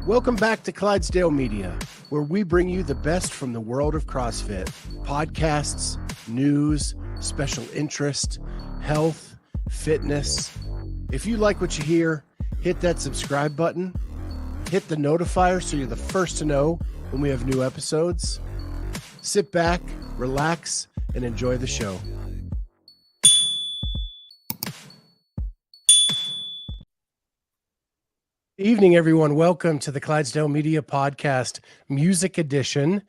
Welcome back to Clydesdale Media, where we bring you the best from the world of CrossFit. Podcasts, news, special interest, health, fitness. If you like what you hear, hit that subscribe button, hit the notifier so you're the first to know when we have new episodes. Sit back, relax, and enjoy the show. Evening, everyone. Welcome to the Clydesdale Media Podcast Music Edition.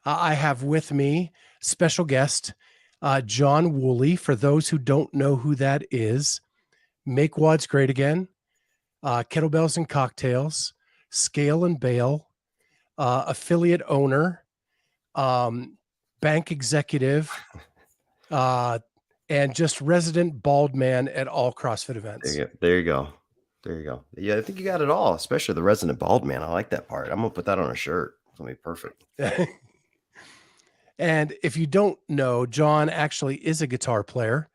I have with me special guest, John Wooley. For those who don't know who that is, Make WODS Great Again, Kettlebells and Cocktails, Scale and Bail, affiliate owner, bank executive, and just resident bald man at all CrossFit events. There you go. Yeah, I think you got it all, especially the resident bald man. I like that part. I'm going to put that on a shirt. It's going to be perfect. And if you don't know, John actually is a guitar player.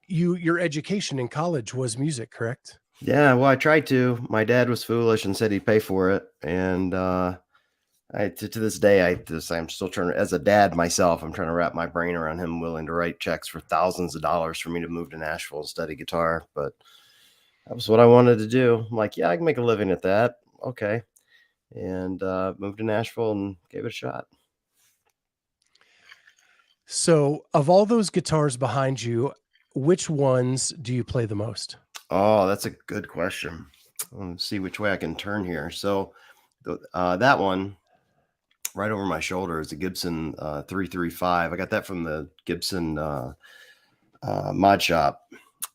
Your education in college was music, correct? Yeah, well, I tried to. My dad was foolish and said he'd pay for it. And to this day, I'm still trying to, as a dad myself, I'm trying to wrap my brain around him willing to write checks for thousands of dollars for me to move to Nashville and study guitar. But that was what I wanted to do. I'm like, yeah, I can make a living at that. Okay. And moved to Nashville and gave it a shot. So of all those guitars behind you, which ones do you play the most? Oh, that's a good question. Let's see which way I can turn here. So that one right over my shoulder is a Gibson 335. I got that from the Gibson mod shop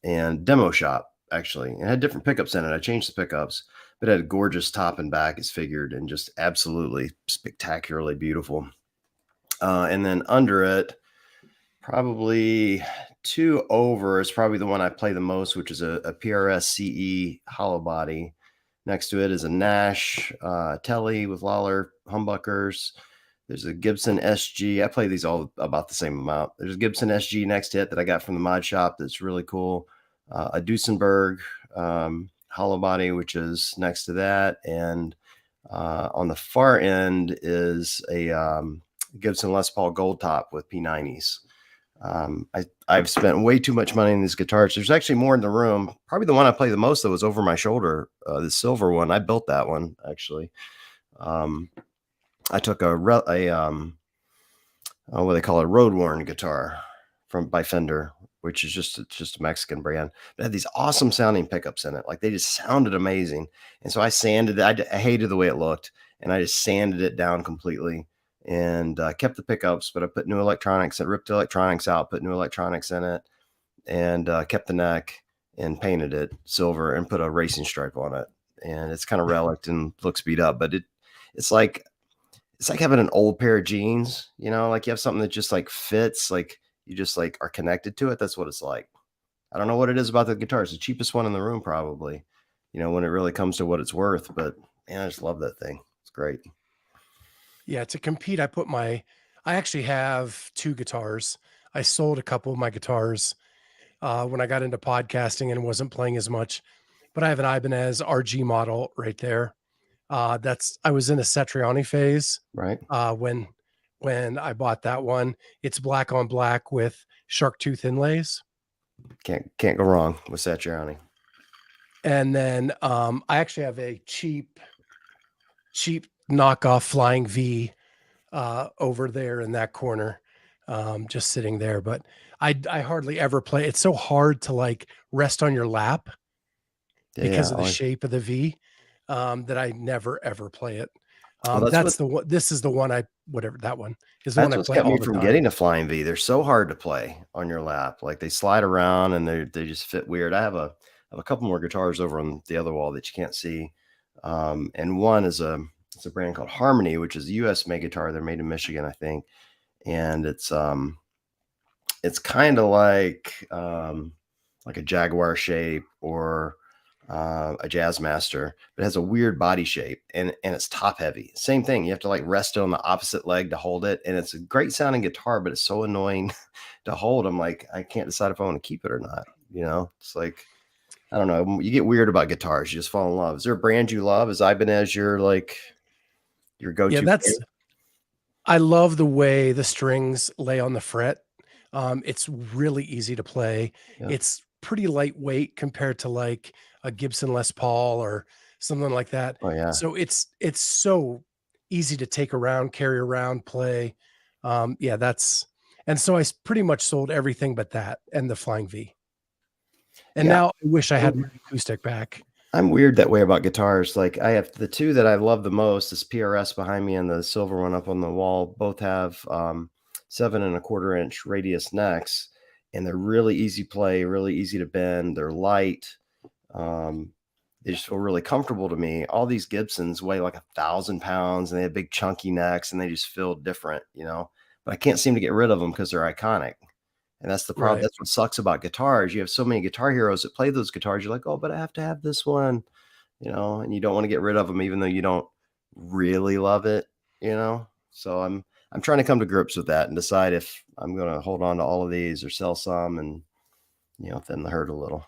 and demo shop, actually. It had different pickups in it. I changed the pickups, but it had a gorgeous top and back as figured and just absolutely spectacularly beautiful. And then under it, probably two over is probably the one I play the most, which is a PRS CE hollow body. Next to it is a Nash Telly with Lawler humbuckers. There's a Gibson SG. I play these all about the same amount. There's a Gibson SG next to it that I got from the mod shop that's really cool. A Duesenberg hollow body, which is next to that. And on the far end is a Gibson Les Paul Gold Top with P90s. I've spent way too much money on these guitars. There's actually more in the room. Probably the one I play the most, though, was over my shoulder. The silver one. I built that one, actually. I took what they call a road worn guitar by Fender, which is just a Mexican brand. It had these awesome sounding pickups in it. Like they just sounded amazing. And so I sanded it. I hated the way it looked, and I just sanded it down completely. And kept the pickups, but I put new electronics and ripped the electronics out, put new electronics in it, and kept the neck and painted it silver and put a racing stripe on it. And it's kind of relic and looks beat up, but it's like having an old pair of jeans, you know, like you have something that just like fits, like you just like are connected to it. That's what it's like. I don't know what it is about the guitar. It's the cheapest one in the room, probably, you know, when it really comes to what it's worth, but man, I just love that thing. It's great. Yeah, to compete, I actually have two guitars. I sold a couple of my guitars when I got into podcasting and wasn't playing as much, but I have an Ibanez RG model right there. I was in a Satriani phase, right? When I bought that one. It's black on black with shark tooth inlays. Can't go wrong with Satriani. And then I actually have a cheap knockoff Flying V over there in that corner, just sitting there. But I hardly ever play. It's so hard to like rest on your lap because of the shape of the V, that I never ever play it. This is the one that one is the one I play all the time. From getting a Flying V. They're so hard to play on your lap. Like they slide around and they just fit weird. I have a couple more guitars over on the other wall that you can't see. And one is it's a brand called Harmony, which is a US made guitar. They're made in Michigan, I think. And it's kind of like a Jaguar shape or a Jazzmaster, but it has a weird body shape and it's top heavy. Same thing. You have to like rest it on the opposite leg to hold it. And it's a great sounding guitar, but it's so annoying to hold. I'm like, I can't decide if I want to keep it or not. You know, it's like, I don't know. You get weird about guitars. You just fall in love. Is there a brand you love? Is Ibanez your your Yeah, go-to brand? I love the way the strings lay on the fret. It's really easy to play. Yeah. It's pretty lightweight compared to like a Gibson Les Paul or something like that. Oh yeah. So it's so easy to take around, carry around, play. Yeah, that's and so pretty much sold everything but that and the Flying V. And Yeah. now I wish I had my acoustic back. I'm weird that way about guitars. Like I have the two that I love the most, this PRS behind me and the silver one up on the wall, both have 7.25 inch radius necks, and they're really easy play, really easy to bend. They're light. Um, they just feel really comfortable to me. All these Gibsons weigh like 1,000 pounds and they have big chunky necks and they just feel different, but I can't seem to get rid of them because they're iconic. And that's the problem. Right. That's what sucks about guitars. You have so many guitar heroes that play those guitars. You're like, oh, but I have to have this one, and you don't want to get rid of them, even though you don't really love it. So I'm trying to come to grips with that and decide if I'm going to hold on to all of these or sell some and, thin the herd a little.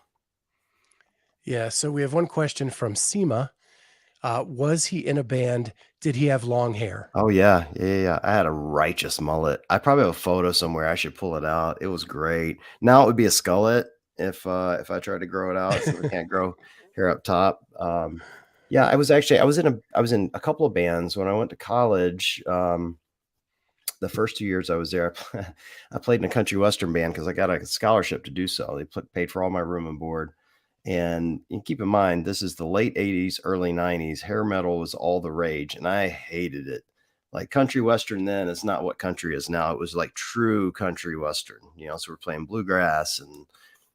Yeah. So we have one question from Seema. Was he in a band? Did he have long hair? Oh yeah, yeah. I had a righteous mullet. I probably have a photo somewhere. I should pull it out. It was great. Now it would be a skullet if I tried to grow it out, so we can't grow hair up top. Yeah, I was in a couple of bands when I went to college. The first 2 years I was there, I played in a country western band because I got a scholarship to do so. They paid for all my room and board. And keep in mind, this is the late 80s, early 90s. Hair metal was all the rage, and I hated it. Like country western then is not what country is now. It was like true country western, so we're playing bluegrass and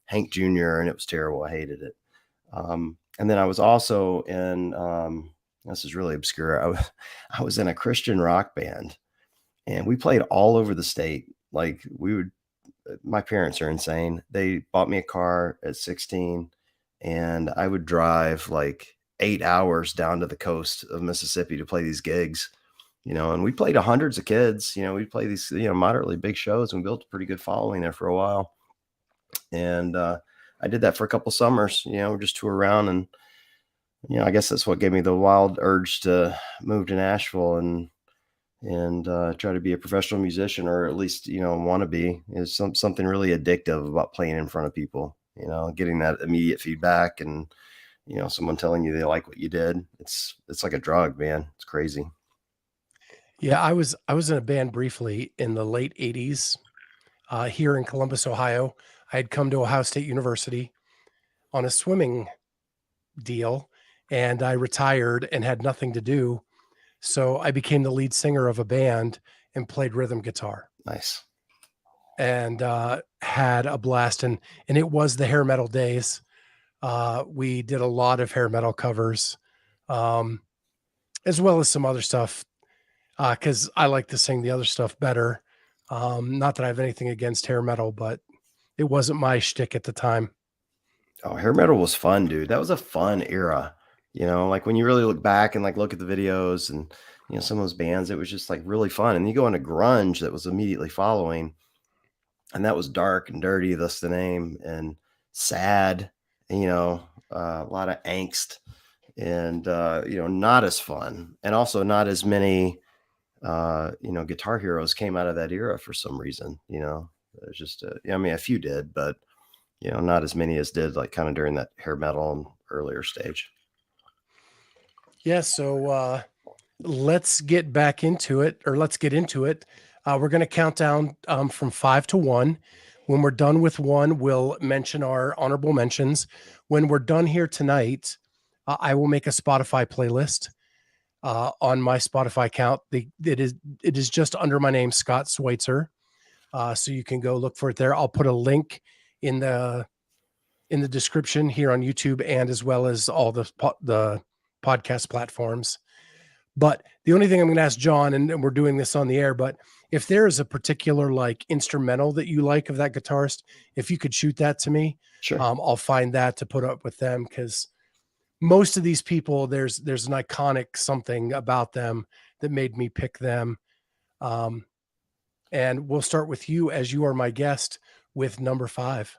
Hank Jr., and it was terrible. I hated it. And then I was also in, this is really obscure. I was in a Christian rock band, and we played all over the state. Like my parents are insane. They bought me a car at 16, and I would drive like 8 hours down to the coast of Mississippi to play these gigs, and we played to hundreds of kids. We'd play these, moderately big shows, and we built a pretty good following there for a while. And I did that for a couple summers, just tour around. And, I guess that's what gave me the wild urge to move to Nashville and try to be a professional musician, or at least, want to be. Is something really addictive about playing in front of people, getting that immediate feedback and, someone telling you they like what you did. It's like a drug, man. It's crazy. Yeah, I was in a band briefly in the late 80s here in Columbus, Ohio. I had come to Ohio State University on a swimming deal, and I retired and had nothing to do. So I became the lead singer of a band and played rhythm guitar Nice. and had a blast. And it was the hair metal days. We did a lot of hair metal covers, as well as some other stuff, because I like to sing the other stuff better. Not that I have anything against hair metal, but it wasn't my shtick at the time. Oh, hair metal was fun, dude. That was a fun era. Like when you really look back and like look at the videos and some of those bands, it was just like really fun. And you go into grunge that was immediately following, and that was dark and dirty, thus the name, and sad, and, a lot of angst, and not as fun, and also not as many guitar heroes came out of that era for some reason. There's just I mean, a few did, but not as many as did like kind of during that hair metal and earlier stage. Yeah. So let's get back into it, or let's get into it. We're going to count down from 5 to 1. When we're done with 1, we'll mention our honorable mentions. When we're done here tonight, I will make a Spotify playlist on my Spotify account. It is just under my name, Scott Schweitzer. So you can go look for it there. I'll put a link in the description here on YouTube, and as well as all the podcast platforms. But the only thing I'm going to ask John, and we're doing this on the air, but if there is a particular like instrumental that you like of that guitarist, if you could shoot that to me, Sure. I'll find that to put up with them, because most of these people, there's an iconic something about them that made me pick them. And we'll start with you, as you are my guest, with number 5.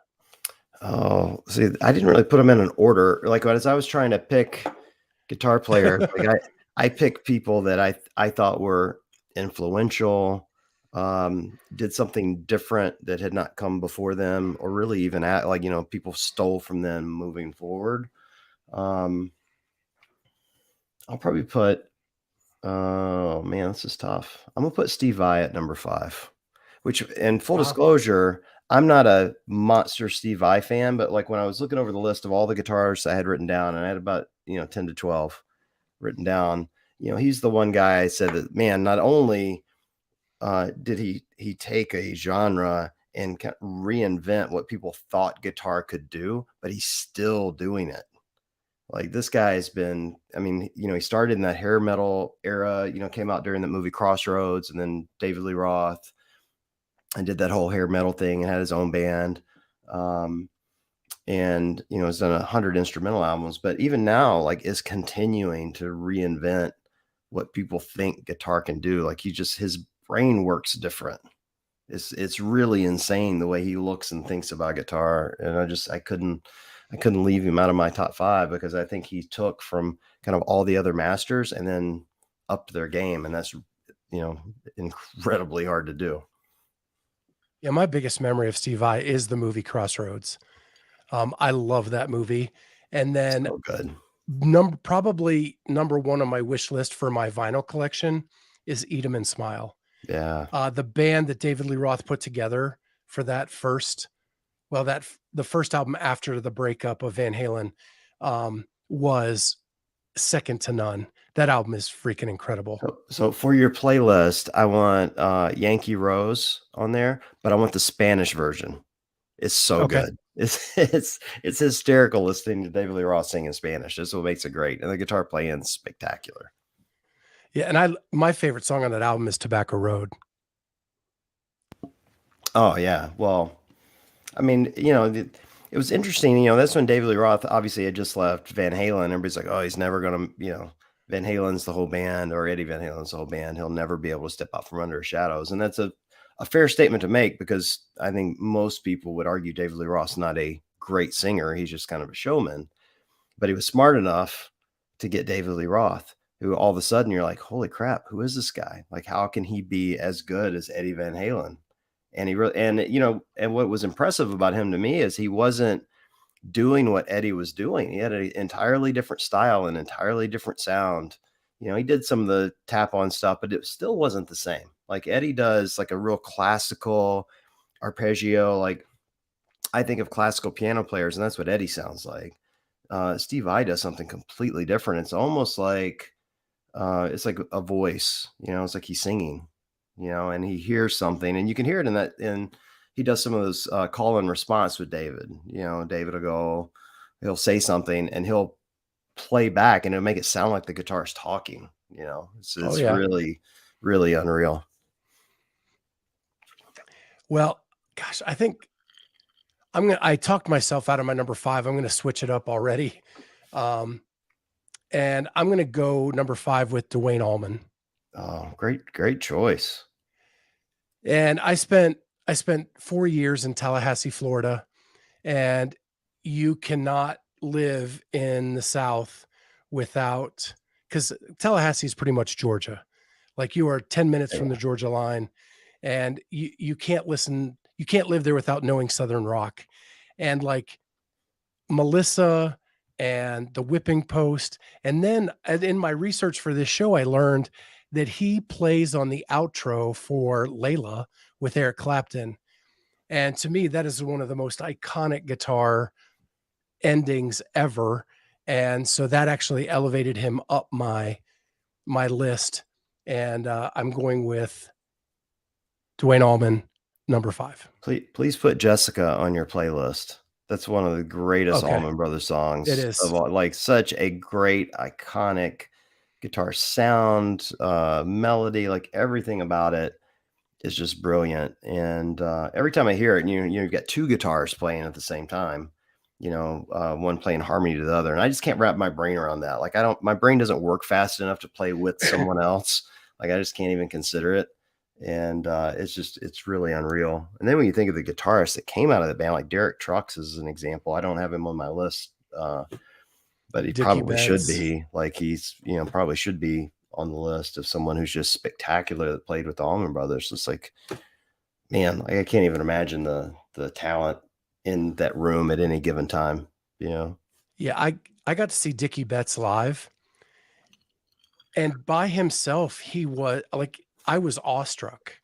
Oh, see, I didn't really put them in an order. Like as I was trying to pick guitar players, like I picked people that I thought were influential, did something different that had not come before them, or really even at like, people stole from them moving forward. I'll probably put, oh man, this is tough. I'm gonna put Steve Vai at number 5, which, in full Wow. disclosure, I'm not a monster Steve Vai fan, but like when I was looking over the list of all the guitarists I had written down, and I had about 10 to 12 written down, he's the one guy I said that, man, not only did he take a genre and reinvent what people thought guitar could do, but he's still doing it. Like this guy has been, I mean, he started in that hair metal era, came out during the movie Crossroads, and then David Lee Roth, and did that whole hair metal thing and had his own band. And, has done 100 instrumental albums, but even now, like, is continuing to reinvent what people think guitar can do. Like his brain works different. It's really insane the way he looks and thinks about guitar. And I couldn't leave him out of my top 5, because I think he took from kind of all the other masters and then upped their game. And that's, incredibly hard to do. Yeah, my biggest memory of Steve Vai is the movie Crossroads. I love that movie. And then So good. probably number 1 on my wish list for my vinyl collection is Eat 'Em and Smile. Yeah. The band that David Lee Roth put together for that the first album after the breakup of Van Halen, was second to none. That album is freaking incredible. So for your playlist, I want Yankee Rose on there, but I want the Spanish version. It's so good. It's hysterical listening to David Lee Roth sing in Spanish. That's what makes it great. And the guitar playing's spectacular. Yeah, and my favorite song on that album is Tobacco Road. Oh yeah. Well, I mean, it was interesting. That's when David Lee Roth obviously had just left Van Halen. Everybody's like, oh, he's never gonna, Van Halen's the whole band, or Eddie Van Halen's the whole band. He'll never be able to step out from under his shadows. And that's a fair statement to make, because I think most people would argue David Lee Roth's not a great singer. He's just kind of a showman. But he was smart enough to get David Lee Roth, who all of a sudden you're like, holy crap, who is this guy? Like, how can he be as good as Eddie Van Halen? And he really, and what was impressive about him to me is he wasn't doing what Eddie was doing. He had an entirely different style, an entirely different sound. He did some of the tap on stuff, but it still wasn't the same. Like Eddie does like a real classical arpeggio. Like I think of classical piano players, and that's what Eddie sounds like. Steve Vai does something completely different. It's almost like it's like a voice, it's like he's singing, and he hears something, and you can hear it in that. And he does some of those call and response with David. David he'll say something and he'll play back, and it'll make it sound like the guitar's talking. It's really, really unreal. Well, gosh, I think I talked myself out of my number 5. I'm going to switch it up already. And I'm going to go number 5 with Duane Allman. Oh, great choice. And I spent 4 years in Tallahassee, Florida, and you cannot live in the South without, because Tallahassee is pretty much Georgia. Like you are 10 minutes from the Georgia line, and you can't live there without knowing Southern rock. And like Melissa and the Whipping Post. And then in my research for this show, I learned that he plays on the outro for Layla with Eric Clapton. And to me, that is one of the most iconic guitar endings ever. And so that actually elevated him up my list. And I'm going with Duane Allman, number 5. Please put Jessica on your playlist. That's one of the greatest Allman Brothers songs. It is like such a great, iconic guitar sound, melody, like everything about it is just brilliant. And every time I hear it, you've got 2 guitars playing at the same time, one playing harmony to the other. And I just can't wrap my brain around that. Like my brain doesn't work fast enough to play with someone else. Like I just can't even consider it. And it's really unreal. And then when you think of the guitarists that came out of the band, like Derek Trucks is an example. I don't have him on my list, but he Dickie probably should Betts. be. Like he's, probably should be on the list of someone who's just spectacular that played with the Allman Brothers. It's like, man, like I can't even imagine the talent in that room at any given time. Yeah, I got to see Dickie Betts live, and by himself, he was like, I was awestruck.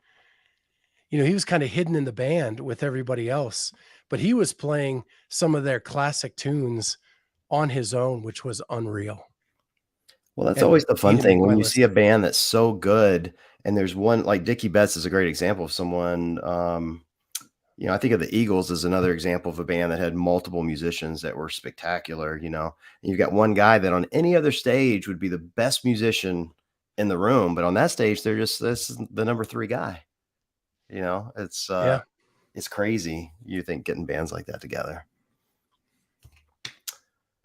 He was kind of hidden in the band with everybody else, but he was playing some of their classic tunes on his own, which was unreal. Well, that's And always the he fun didn't thing make when my you see a list. band that's so good, and there's one like Dickie Betts is a great example of someone. I think of the Eagles as another example of a band that had multiple musicians that were spectacular. And you've got one guy that on any other stage would be the best musician in the room, but on that stage, this is the number 3 guy. Yeah. It's crazy. You think getting bands like that together.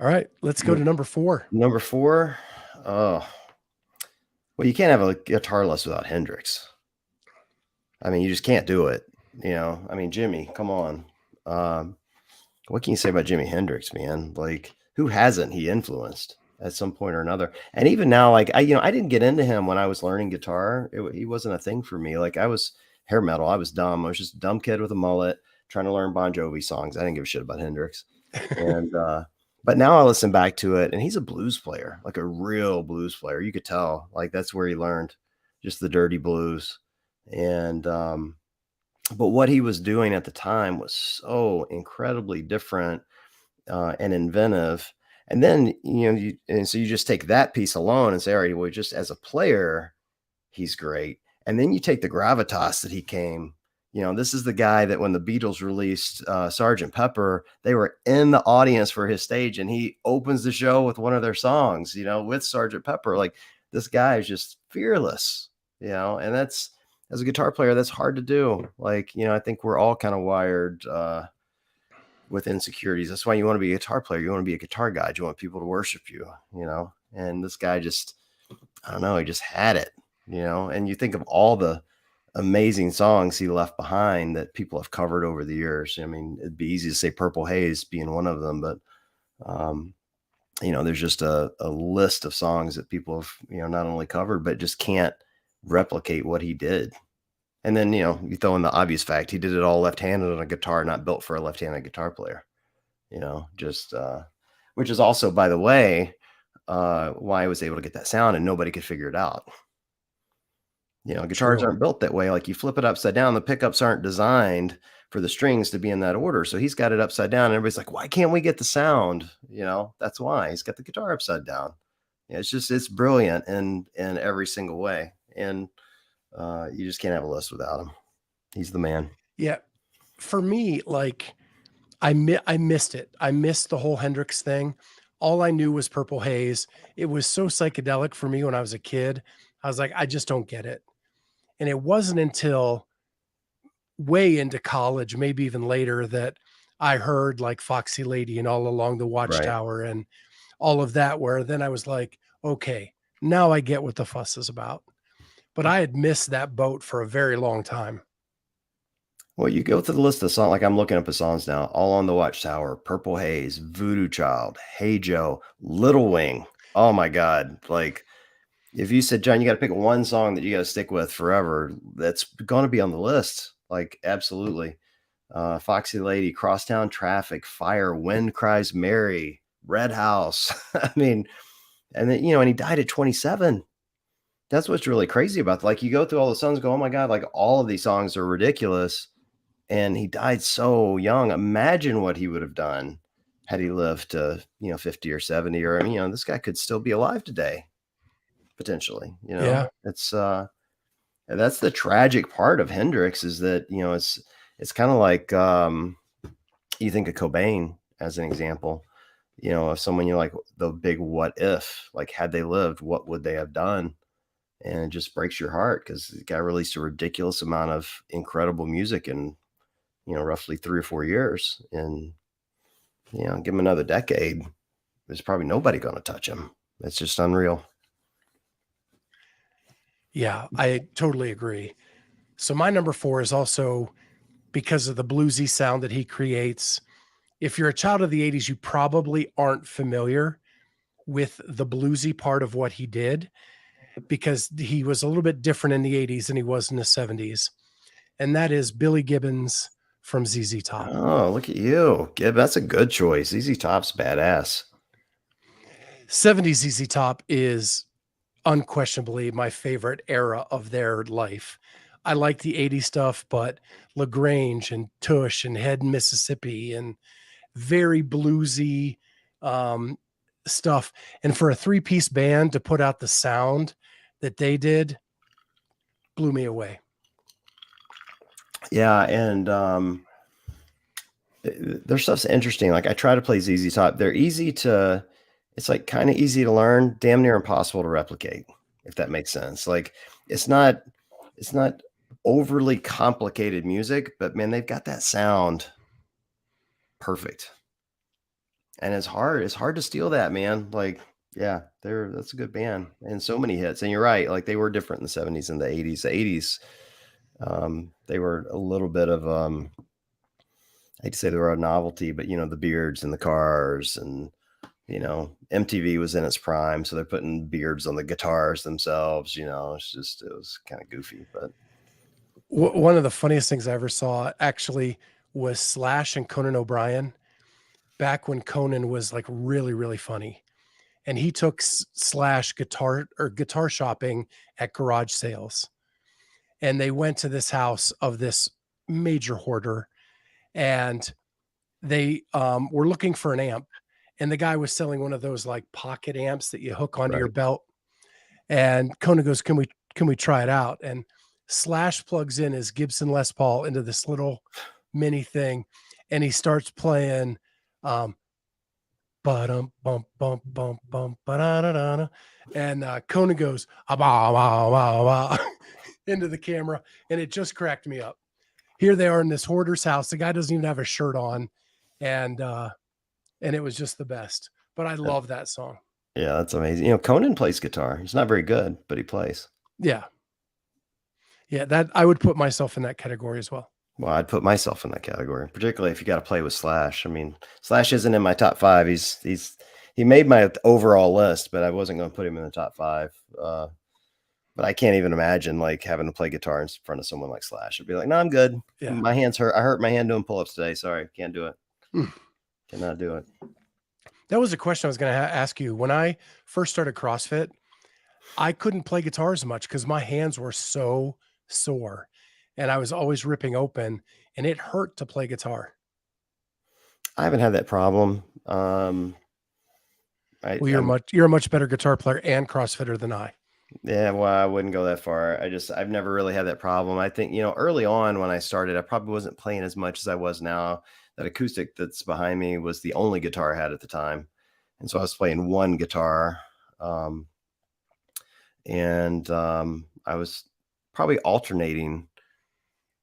All right, let's go to number 4. Number 4. Oh, well, you can't have a guitar list without Hendrix. I mean, you just can't do it. I mean, Jimmy, come on. What can you say about Jimi Hendrix, man? Like, who hasn't he influenced at some point or another? And even now, like I didn't get into him when I was learning guitar. He wasn't a thing for me. Like I was hair metal. I was dumb. I was just a dumb kid with a mullet trying to learn Bon Jovi songs. I didn't give a shit about Hendrix. And but now I listen back to it, and he's a blues player, like a real blues player. You could tell, like that's where he learned just the dirty blues. And but what he was doing at the time was so incredibly different and inventive. And then and so you just take that piece alone and say, all right, well, just as a player, he's great. And then you take the gravitas that he came. This is the guy that when the Beatles released Sgt. Pepper, they were in the audience for his stage, and he opens the show with one of their songs, with Sgt. Pepper. Like this guy is just fearless, and that's, as a guitar player, that's hard to do. Like, I think we're all kind of wired with insecurities. That's why you want to be a guitar player. You want to be a guitar guy. You want people to worship you, and this guy just, I don't know, he just had it, and you think of all the amazing songs he left behind that people have covered over the years. I mean, it'd be easy to say Purple Haze being one of them, but, there's just a list of songs that people have, not only covered, but just can't replicate what he did. And then, you throw in the obvious fact, he did it all left-handed on a guitar, not built for a left-handed guitar player, just, which is also, by the way, why I was able to get that sound and nobody could figure it out. Guitars True. aren't built that way. Like you flip it upside down, the pickups aren't designed for the strings to be in that order. So he's got it upside down, and everybody's like, why can't we get the sound? That's why he's got the guitar upside down. It's brilliant in every single way. And you just can't have a list without him. He's the man. Yeah. For me, like I missed it. I missed the whole Hendrix thing. All I knew was Purple Haze. It was so psychedelic for me when I was a kid. I was like, I just don't get it. And it wasn't until way into college, maybe even later, that I heard like Foxy Lady and All Along the Right. Watchtower and all of that, where then I was like, okay, now I get what the fuss is about. But I had missed that boat for a very long time. Well, you go through the list of songs, like I'm looking up the songs now. All on the Watchtower, Purple Haze, Voodoo Child, Hey Joe, Little Wing. Oh my God. Like if you said, John, you got to pick one song that you got to stick with forever, that's going to be on the list. Like, absolutely. Foxy Lady, Crosstown Traffic, Fire, Wind Cries Mary, Red House. I mean, and then, and he died at 27. That's what's really crazy about it. Like, you go through all the songs, go, oh my God, like all of these songs are ridiculous. And he died so young. Imagine what he would have done had he lived to, 50 or 70, or, this guy could still be alive today. Potentially, Yeah. it's that's the tragic part of Hendrix, is that, it's kind of like, you think of Cobain as an example, of someone, like the big what if, like had they lived, what would they have done? And it just breaks your heart because the guy released a ridiculous amount of incredible music in, roughly 3 or 4 years. And, give him another decade, there's probably nobody going to touch him. It's just unreal. Yeah, I totally agree. So my number 4 is also because of the bluesy sound that he creates. If you're a child of the 80s, you probably aren't familiar with the bluesy part of what he did because he was a little bit different in the 80s than he was in the 70s. And that is Billy Gibbons from ZZ Top. Oh, look at you. Gib, that's a good choice. ZZ Top's badass. 70s ZZ Top is unquestionably my favorite era of their life. I like the 80s stuff, but LaGrange and Tush and Head in Mississippi and very bluesy stuff. And for a 3-piece band to put out the sound that they did blew me away. Yeah, and their stuff's interesting. Like I try to play ZZ Top. They're easy to, it's like kind of easy to learn, damn near impossible to replicate, if that makes sense. Like it's not overly complicated music, but man, they've got that sound perfect. And it's hard to steal that, man. Like, yeah, that's a good band and so many hits. And you're right, like they were different in the 70s and the 80s. The 80s, they were a little bit of I hate to say they were a novelty, but you know, the beards and the cars, and you know, MTV was in its prime, so they're putting beards on the guitars themselves. You know, it was kind of goofy. But One of the funniest things I ever saw actually was Slash and Conan O'Brien back when Conan was like really, really funny. And he took Slash guitar shopping at garage sales. And they went to this house of this major hoarder, and they were looking for an amp. And the guy was selling one of those like pocket amps that you hook onto your right. belt. And Conan goes, can we try it out? And Slash plugs in his Gibson Les Paul into this little mini thing, and he starts playing bum bum bum bum bum ba-da-da-da-da. And Conan goes into the camera, and it just cracked me up. Here they are in this hoarder's house. The guy doesn't even have a shirt on, and it was just the best. But I love that song. Yeah, that's amazing. You know, Conan plays guitar. He's not very good, but he plays. Yeah. Yeah, that I would put myself in that category as well. Well, I'd put myself in that category, particularly if you got to play with Slash. I mean, Slash isn't in my top 5. He made my overall list, but I wasn't going to put him in the top 5. But I can't even imagine like having to play guitar in front of someone like Slash. I'd be like, no, I'm good. Yeah. My hands hurt. I hurt my hand doing pull-ups today. Sorry, can't do it. Cannot do it. That was a question I was going to ask you. When I first started CrossFit, I couldn't play guitar as much because my hands were so sore, and I was always ripping open, and it hurt to play guitar. I haven't had that problem. Well, you're a much better guitar player and CrossFitter than I. Yeah, well, I wouldn't go that far. I've never really had that problem. I think, you know, early on when I started, I probably wasn't playing as much as I was now. That acoustic that's behind me was the only guitar I had at the time. And so I was playing one guitar. I was probably alternating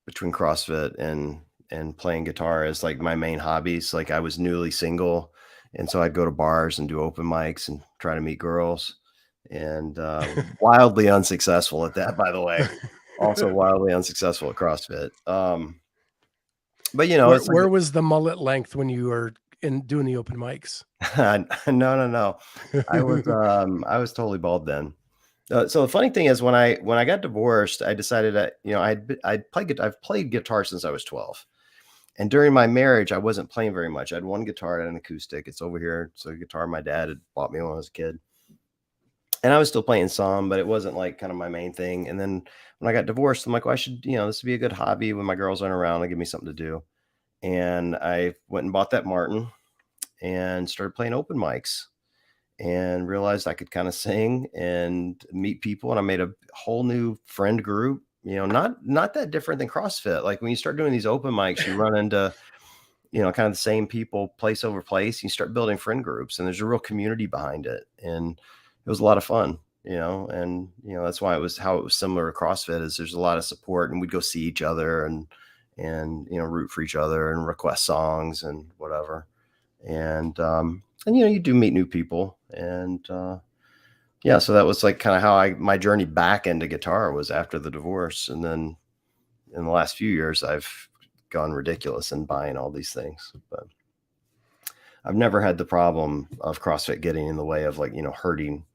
between CrossFit and playing guitar as like my main hobbies. Like I was newly single, and so I'd go to bars and do open mics and try to meet girls, and wildly unsuccessful at that, by the way. Also wildly unsuccessful at CrossFit. But you know, where was the mullet length when you were doing the open mics? No. I was totally bald then. So the funny thing is, when I got divorced, I decided that, you know, I've played guitar since I was 12, and during my marriage, I wasn't playing very much. I had one guitar and an acoustic. It's over here. It's a guitar my dad had bought me when I was a kid, and I was still playing some, but it wasn't like kind of my main thing. And then when I got divorced, I'm like, well, I should, you know, this would be a good hobby when my girls aren't around. It'll give me something to do. And I went and bought that Martin and started playing open mics, and realized I could kind of sing and meet people. And I made a whole new friend group, you know, not that different than CrossFit. Like when you start doing these open mics, you run into, you know, kind of the same people place over place. You start building friend groups, and there's a real community behind it. And it was a lot of fun, you know, and, you know, that's why it was similar to CrossFit is there's a lot of support, and we'd go see each other and, you know, root for each other and request songs and whatever. And, you know, you do meet new people, and, yeah, so that was like kind of how my journey back into guitar was after the divorce. And then, in the last few years, I've gone ridiculous in buying all these things, but I've never had the problem of CrossFit getting in the way of like, hurting.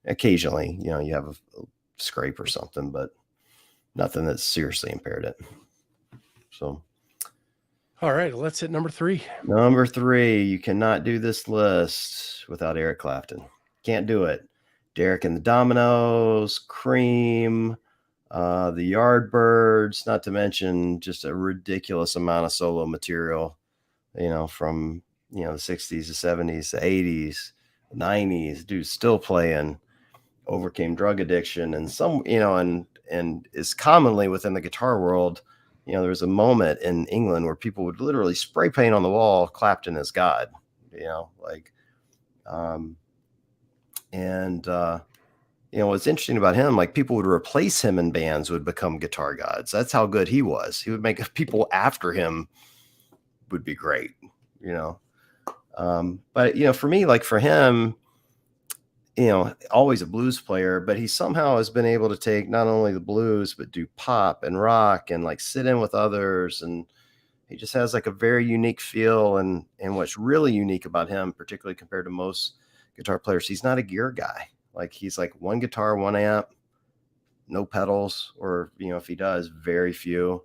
Occasionally, you have a scrape or something, but nothing that's seriously impaired it. So, all right, let's hit number 3. Number 3, you cannot do this list without Eric Clapton. Can't do it. Derek and the Dominoes, Cream, the Yardbirds, not to mention just a ridiculous amount of solo material, from, the 60s, the 70s, the 80s, the 90s, dude still playing, overcame drug addiction and some, and is commonly within the guitar world. There was a moment in England where people would literally spray paint on the wall Clapton as God, what's interesting about him, like people would replace him in bands would become guitar gods. That's how good he was. He would make people after him would be great, but for me, like for him, always a blues player, but he somehow has been able to take not only the blues, but do pop and rock and like sit in with others. And he just has like a very unique feel. And what's really unique about him, particularly compared to most guitar players, he's not a gear guy. Like he's like one guitar, one amp, no pedals, or, if he does, very few.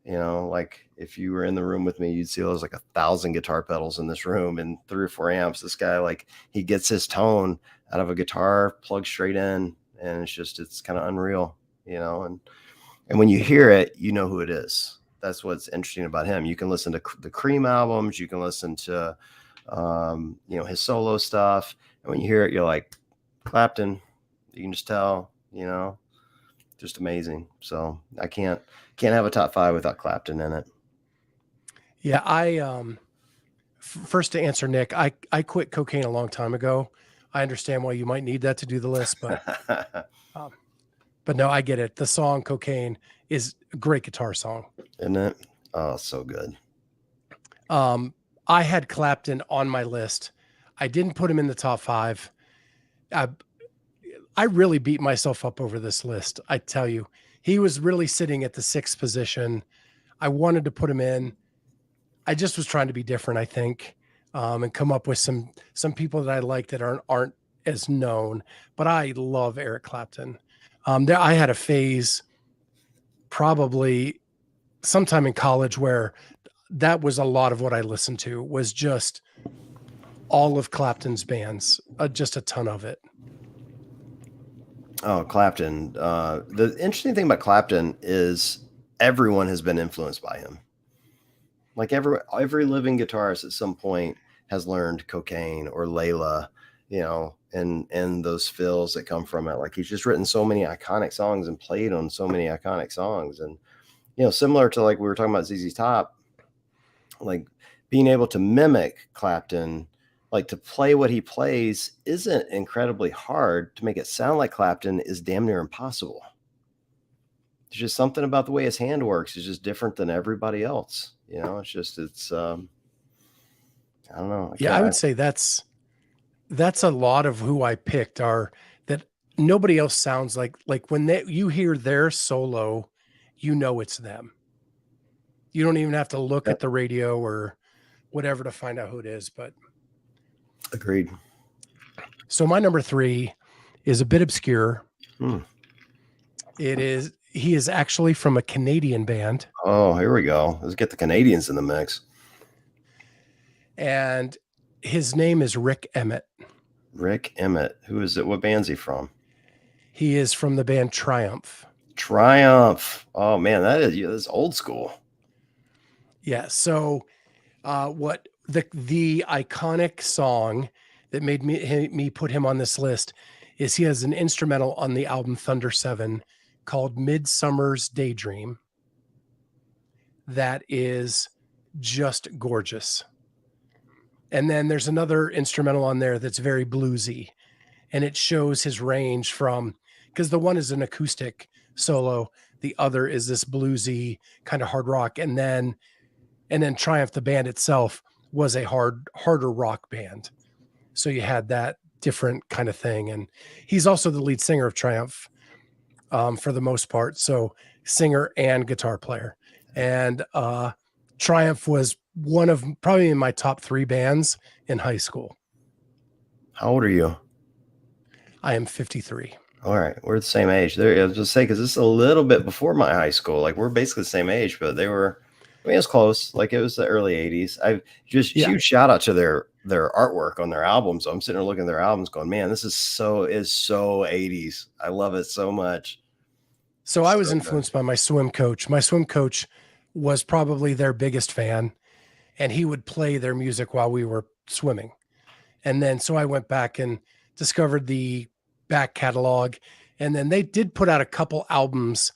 Like if you were in the room with me, you'd see there's like 1,000 guitar pedals in this room and 3 or 4 amps. This guy, like he gets his tone out of a guitar plugged straight in, and it's kind of unreal, and when you hear it, you know who it is. That's what's interesting about him. You can listen to the Cream albums, you can listen to, his solo stuff. And when you hear it, you're like, Clapton, you can just tell, just amazing. So I can't have a top 5 without Clapton in it. Yeah. First to answer Nick, I quit cocaine a long time ago. I understand why you might need that to do the list, but no, I get it. The song Cocaine is a great guitar song. Isn't it? Oh, so good. I had Clapton on my list. I didn't put him in the top 5. I really beat myself up over this list. I tell you, he was really sitting at the 6th position. I wanted to put him in. I just was trying to be different, I think, and come up with some people that I like that aren't as known. But I love Eric Clapton. I had a phase probably sometime in college where that was a lot of what I listened to, was just all of Clapton's bands, just a ton of it. Oh, Clapton. The interesting thing about Clapton is everyone has been influenced by him. Like every living guitarist at some point has learned Cocaine or Layla, and those fills that come from it. Like he's just written so many iconic songs and played on so many iconic songs. And, similar to like we were talking about ZZ Top, like being able to mimic Clapton, like to play what he plays isn't incredibly hard. To make it sound like Clapton is damn near impossible. There's just something about the way his hand works is just different than everybody else. I don't know. I would say that's a lot of who I picked are that nobody else sounds like when you hear their solo, it's them. You don't even have to look at the radio or whatever to find out who it is, but agreed. So my number 3 is a bit obscure. He is actually from a Canadian band. Oh, here we go. Let's get the Canadians in the mix. And his name is Rick Emmett. Rick Emmett. Who is it? What band's he from? He is from the band Triumph. Triumph. Oh man, that's old school. Yeah. So what the iconic song that made me put him on this list is he has an instrumental on the album Thunder 7 called Midsummer's Daydream. That is just gorgeous. And then there's another instrumental on there that's very bluesy, and it shows his range from, because the one is an acoustic solo, the other is this bluesy kind of hard rock. And then Triumph, the band itself, was a harder rock band. So you had that different kind of thing. And he's also the lead singer of Triumph for the most part. So singer and guitar player. And Triumph was one of probably in my top 3 bands in high school. How old are you? I am 53. All right, we're the same age. There, I was just say because this is a little bit before my high school. Like we're basically the same age, but they were. I mean, it was close. Like it was the early '80s. I just huge shout out to their artwork on their albums. I'm sitting there looking at their albums, going, "Man, this is so '80s. I love it so much." So I was influenced by my swim coach. My swim coach was probably their biggest fan, and he would play their music while we were swimming. And then so I went back and discovered the back catalog, and then they did put out a couple albums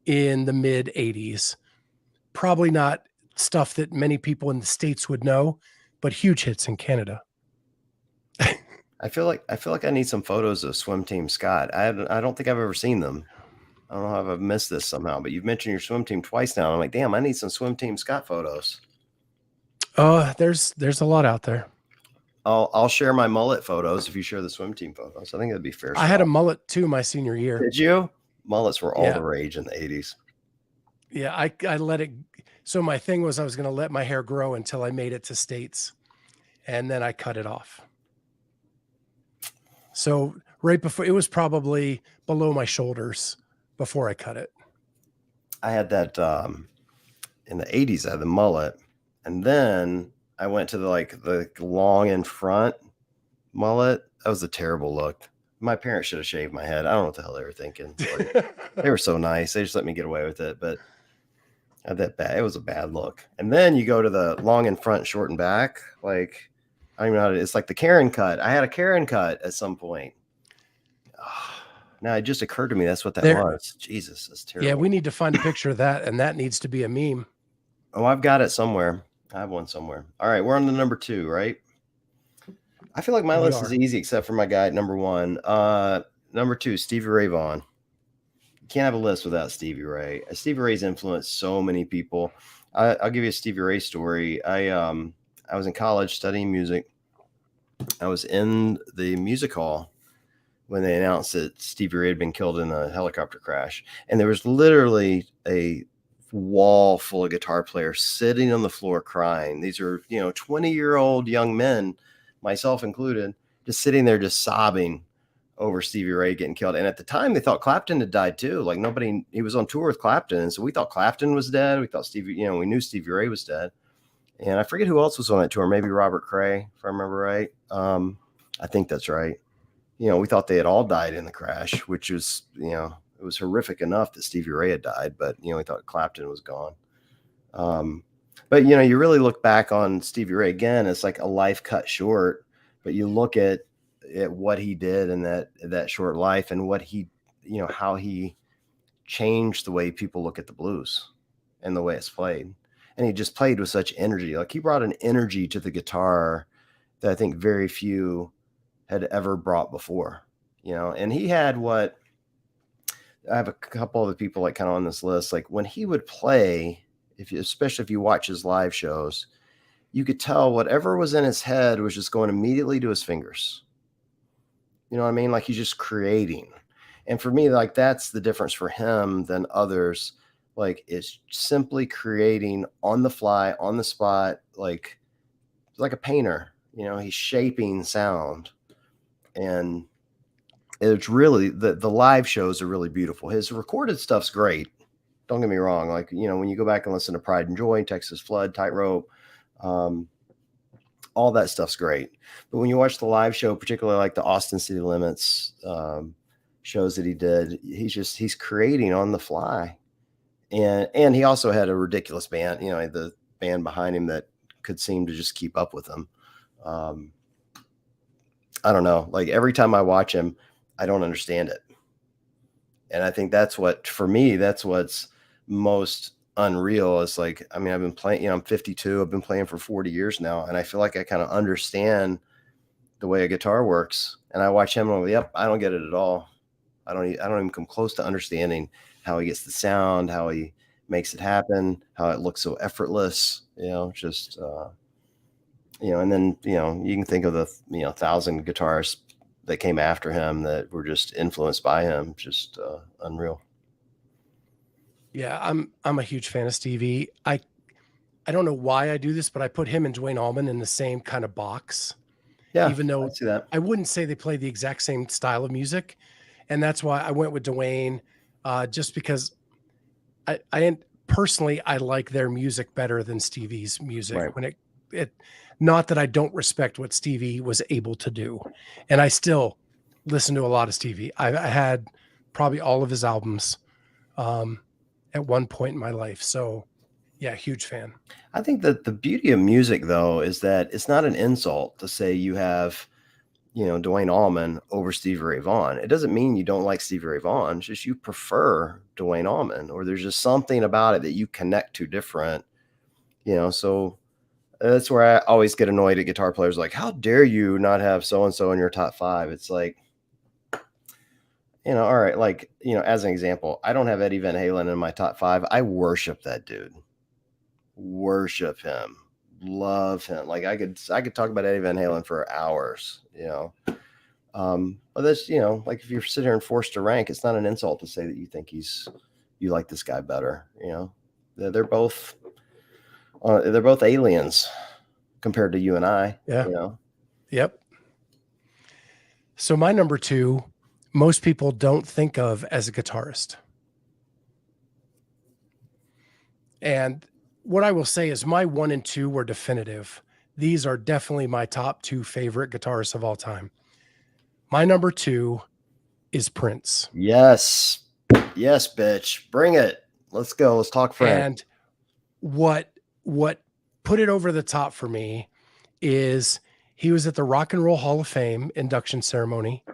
in the mid 80s. Probably not stuff that many people in the States would know, but huge hits in Canada. I feel like I need some photos of Swim Team Scott. I don't think I've ever seen them. I don't know how I've missed this somehow, but you've mentioned your swim team twice now. I'm like, damn, I need some Swim Team Scott photos. There's a lot out there. I'll share my mullet photos if you share the swim team photos. I think that'd be fair. I had a mullet too my senior year. Did you? Mullets were all the rage in the 80s. Yeah, I let it. So my thing was I was going to let my hair grow until I made it to States, and then I cut it off. So right before, it was probably below my shoulders before I cut it. I had that in the 80s. I had the mullet, and then I went to the long in front mullet. That was a terrible look. My parents should have shaved my head. I don't know what the hell they were thinking. They were so nice. They just let me get away with it. But I had that bad. It was a bad look. And then you go to the long in front, short and back. Like, I don't even know how to, it's like the Karen cut. I had a Karen cut at some point. Now it just occurred to me that's what that was. Jesus, that's terrible. Yeah, we need to find a picture of that, and that needs to be a meme. Oh, I've got it somewhere. I have one somewhere. All right, we're on to number 2, right? I feel like my list is easy except for my guy at number 1. Number 2, Stevie Ray Vaughan. You can't have a list without Stevie Ray. Stevie Ray's influenced so many people. I'll give you a Stevie Ray story. I was in college studying music. I was in the music hall when they announced that Stevie Ray had been killed in a helicopter crash. And there was literally a wall full of guitar players sitting on the floor crying. These are, 20-year-old young men, myself included, just sitting there just sobbing over Stevie Ray getting killed. And at the time they thought Clapton had died too. Like he was on tour with Clapton. And so we thought Clapton was dead. We thought we knew Stevie Ray was dead. And I forget who else was on that tour. Maybe Robert Cray, if I remember right. I think that's right. We thought they had all died in the crash, which was, it was horrific enough that Stevie Ray had died, but, we thought Clapton was gone. But, you really look back on Stevie Ray again, it's like a life cut short, but you look at what he did in that short life and what he, how he changed the way people look at the blues and the way it's played. And he just played with such energy. Like he brought an energy to the guitar that I think very few had ever brought before, and he had what I have a couple of the people like kind of on this list. Like when he would play, especially if you watch his live shows, you could tell whatever was in his head was just going immediately to his fingers. You know what I mean? Like he's just creating. And for me, like that's the difference for him than others. Like it's simply creating on the fly, on the spot, like a painter, he's shaping sound. And it's really the live shows are really beautiful. His recorded stuff's great. Don't get me wrong. Like, when you go back and listen to Pride and Joy, Texas Flood, Tightrope, all that stuff's great. But when you watch the live show, particularly like the Austin City Limits shows that he did, he's creating on the fly. And he also had a ridiculous band, the band behind him that could seem to just keep up with him. I don't know. Like every time I watch him, I don't understand it. And I think that's what's most unreal is like, I mean, I've been playing, I'm 52, I've been playing for 40 years now. And I feel like I kind of understand the way a guitar works. And I watch him and I'm like, yep, I don't get it at all. I don't even come close to understanding how he gets the sound, how he makes it happen, how it looks so effortless, and then, you can think of the, 1,000 guitarists that came after him that were just influenced by him. Just unreal. Yeah, I'm a huge fan of Stevie. I don't know why I do this, but I put him and Dwayne Allman in the same kind of box, Yeah, even I though see that. I wouldn't say they play the exact same style of music. And that's why I went with Dwayne, just because I personally, I like their music better than Stevie's music Right. when it, not that I don't respect what Stevie was able to do. And I still listen to a lot of Stevie. I had probably all of his albums, um, at one point in my life. So yeah, huge fan. I think that the beauty of music, though, is that it's not an insult to say you have, Dwayne Allman over Stevie Ray Vaughan. It doesn't mean you don't like Stevie Ray Vaughan. It's just you prefer Dwayne Allman, or there's just something about it that you connect to different, So that's where I always get annoyed at guitar players like, how dare you not have so and so in your top five? It's like, all right, like, as an example, I don't have Eddie Van Halen in my top five. I worship that dude. Worship him. Love him. Like I could talk about Eddie Van Halen for hours. But that's, like if you're sitting here and forced to rank, it's not an insult to say that you think you like this guy better. They're both aliens compared to you and I. Yep. So my number two, most people don't think of as a guitarist. And what I will say is my 1 and 2 were definitive. These are definitely my top 2 favorite guitarists of all time. My number 2 is Prince. Yes. Yes, bitch. Bring it. Let's go. Let's talk French. And what put it over the top for me is he was at the Rock and Roll Hall of Fame induction ceremony,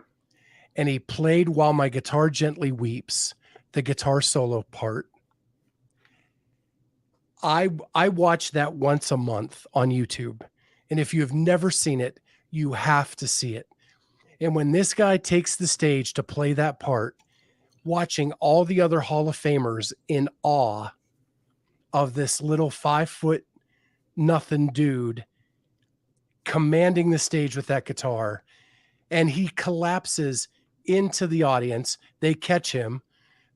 and he played While My Guitar Gently Weeps, the guitar solo part. I watch that once a month on YouTube. And if you have never seen it, you have to see it. And when this guy takes the stage to play that part, watching all the other Hall of Famers in awe of this little 5 foot nothing dude commanding the stage with that guitar, and he collapses into the audience. They catch him,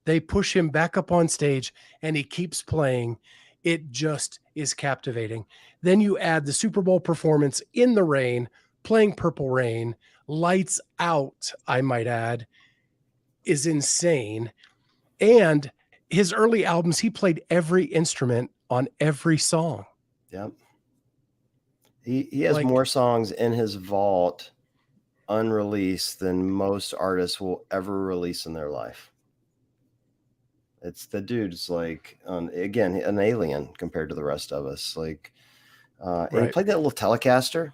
they push him back up on stage, and he keeps playing. It just is captivating. Then you add the Super Bowl performance in the rain, playing Purple Rain, lights out, I might add, is insane. And his early albums, he played every instrument on every song. Yep. He has Like, more songs in his vault unreleased than most artists will ever release in their life. It's the dude's like, again, an alien compared to the rest of us. Like, and he right. played that little Telecaster,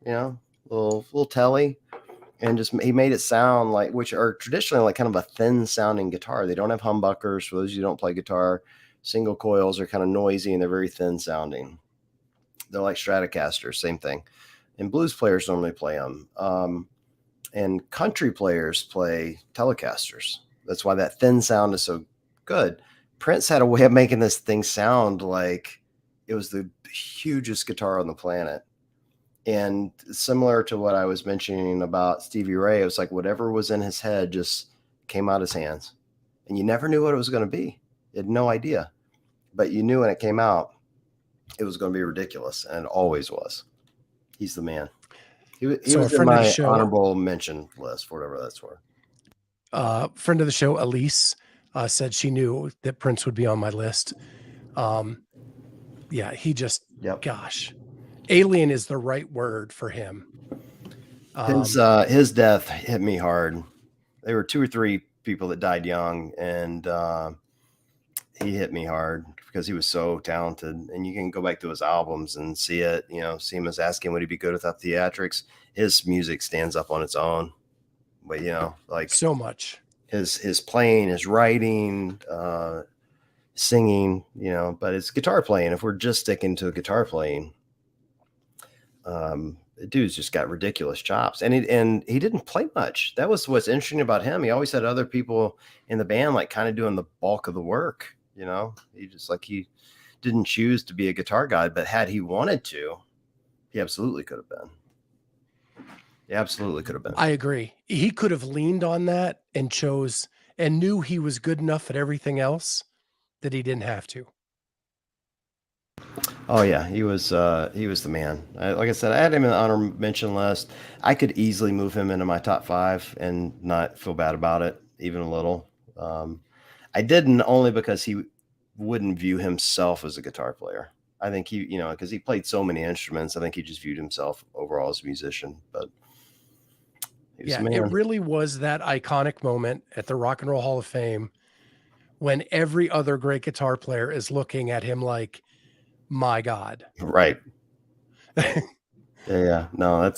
little telly, and just he made it sound like, which are traditionally like kind of a thin sounding guitar. They don't have humbuckers. For those of you who don't play guitar, single coils are kind of noisy and they're very thin sounding. They're like Stratocasters, same thing. And blues players normally play them. And country players play Telecasters. That's why that thin sound is so good. Prince had a way of making this thing sound like it was the hugest guitar on the planet. And similar to what I was mentioning about Stevie Ray, it was like whatever was in his head just came out his hands. And you never knew what it was going to be. You had no idea. But you knew when it came out, it was going to be ridiculous. And it always was. He's the man. He So a was in friend of the my show, honorable mention list, for whatever that's for. friend of the show, Elise, said she knew that Prince would be on my list. Yeah, he just, Yep. gosh, alien is the right word for him. His death hit me hard. There were 2 or 3 people that died young, and he hit me hard because he was so talented. And you can go back to his albums and see it. See him as asking would he be good without theatrics. His music stands up on its own. But like so much. His playing, his writing, singing. But it's guitar playing. If we're just sticking to guitar playing, the dude's just got ridiculous chops, and he didn't play much. That was what's interesting about him. He always had other people in the band like kind of doing the bulk of the work. He didn't choose to be a guitar guy, but had he wanted to, he absolutely could have been. He absolutely could have been. I agree. He could have leaned on that and chose and knew he was good enough at everything else that he didn't have to. Oh yeah, he was the man. Like I said, I had him in the honor mention list. I could easily move him into my top 5 and not feel bad about it even a little. I didn't, only because he wouldn't view himself as a guitar player. I think he, because he played so many instruments, I think he just viewed himself overall as a musician. But he was Yeah, the it man. really was that iconic moment at the Rock and Roll Hall of Fame when every other great guitar player is looking at him like, my God. Right. Yeah. No,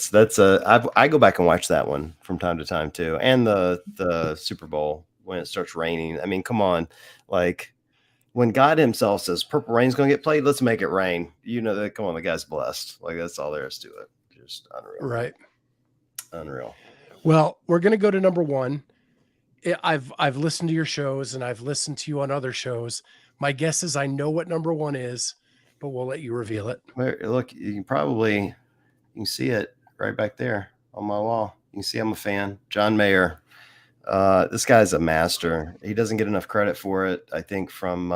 I go back and watch that one from time to time too. And the Super Bowl when it starts raining. I mean, come on. Like, when God himself says Purple Rain's going to get played, let's make it rain. That, come on, the guy's blessed. Like, that's all there is to it. Just unreal. Right. Unreal. Well, we're going to go to number 1. I've listened to your shows and I've listened to you on other shows. My guess is I know what number 1 is, but we'll let you reveal it. Look, you can see it right back there on my wall. You can see I'm a fan. John Mayer. This guy's a master. He doesn't get enough credit for it. I think from,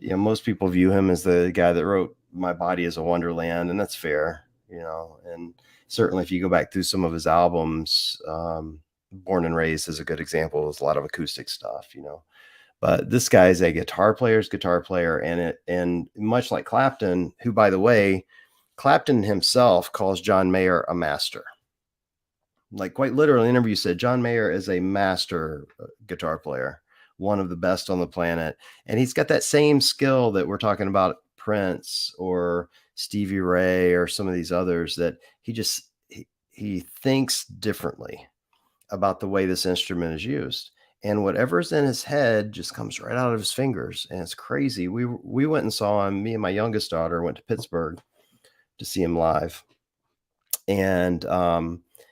most people view him as the guy that wrote My Body is a Wonderland, and that's fair, and certainly if you go back through some of his albums, Born and Raised is a good example. There's a lot of acoustic stuff, but this guy is a guitar player, and much like Clapton, who, by the way, Clapton himself calls John Mayer a master. Like, quite literally, in an interview said John Mayer is a master guitar player, one of the best on the planet. And he's got that same skill that we're talking about Prince or Stevie Ray or some of these others, that he thinks differently about the way this instrument is used. And whatever's in his head just comes right out of his fingers. And it's crazy. We went and saw him. Me and my youngest daughter went to Pittsburgh to see him live. And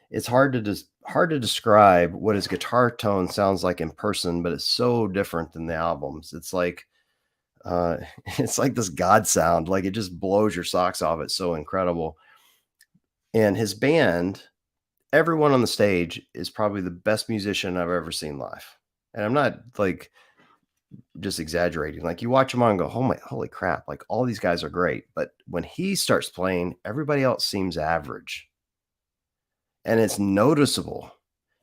it's hard to describe what his guitar tone sounds like in person, but it's so different than the albums. It's like this God sound, like it just blows your socks off. It's so incredible. And his band, everyone on the stage is probably the best musician I've ever seen live. And I'm not like just exaggerating. Like, you watch him on and go, holy crap, like all these guys are great. But when he starts playing, everybody else seems average. And it's noticeable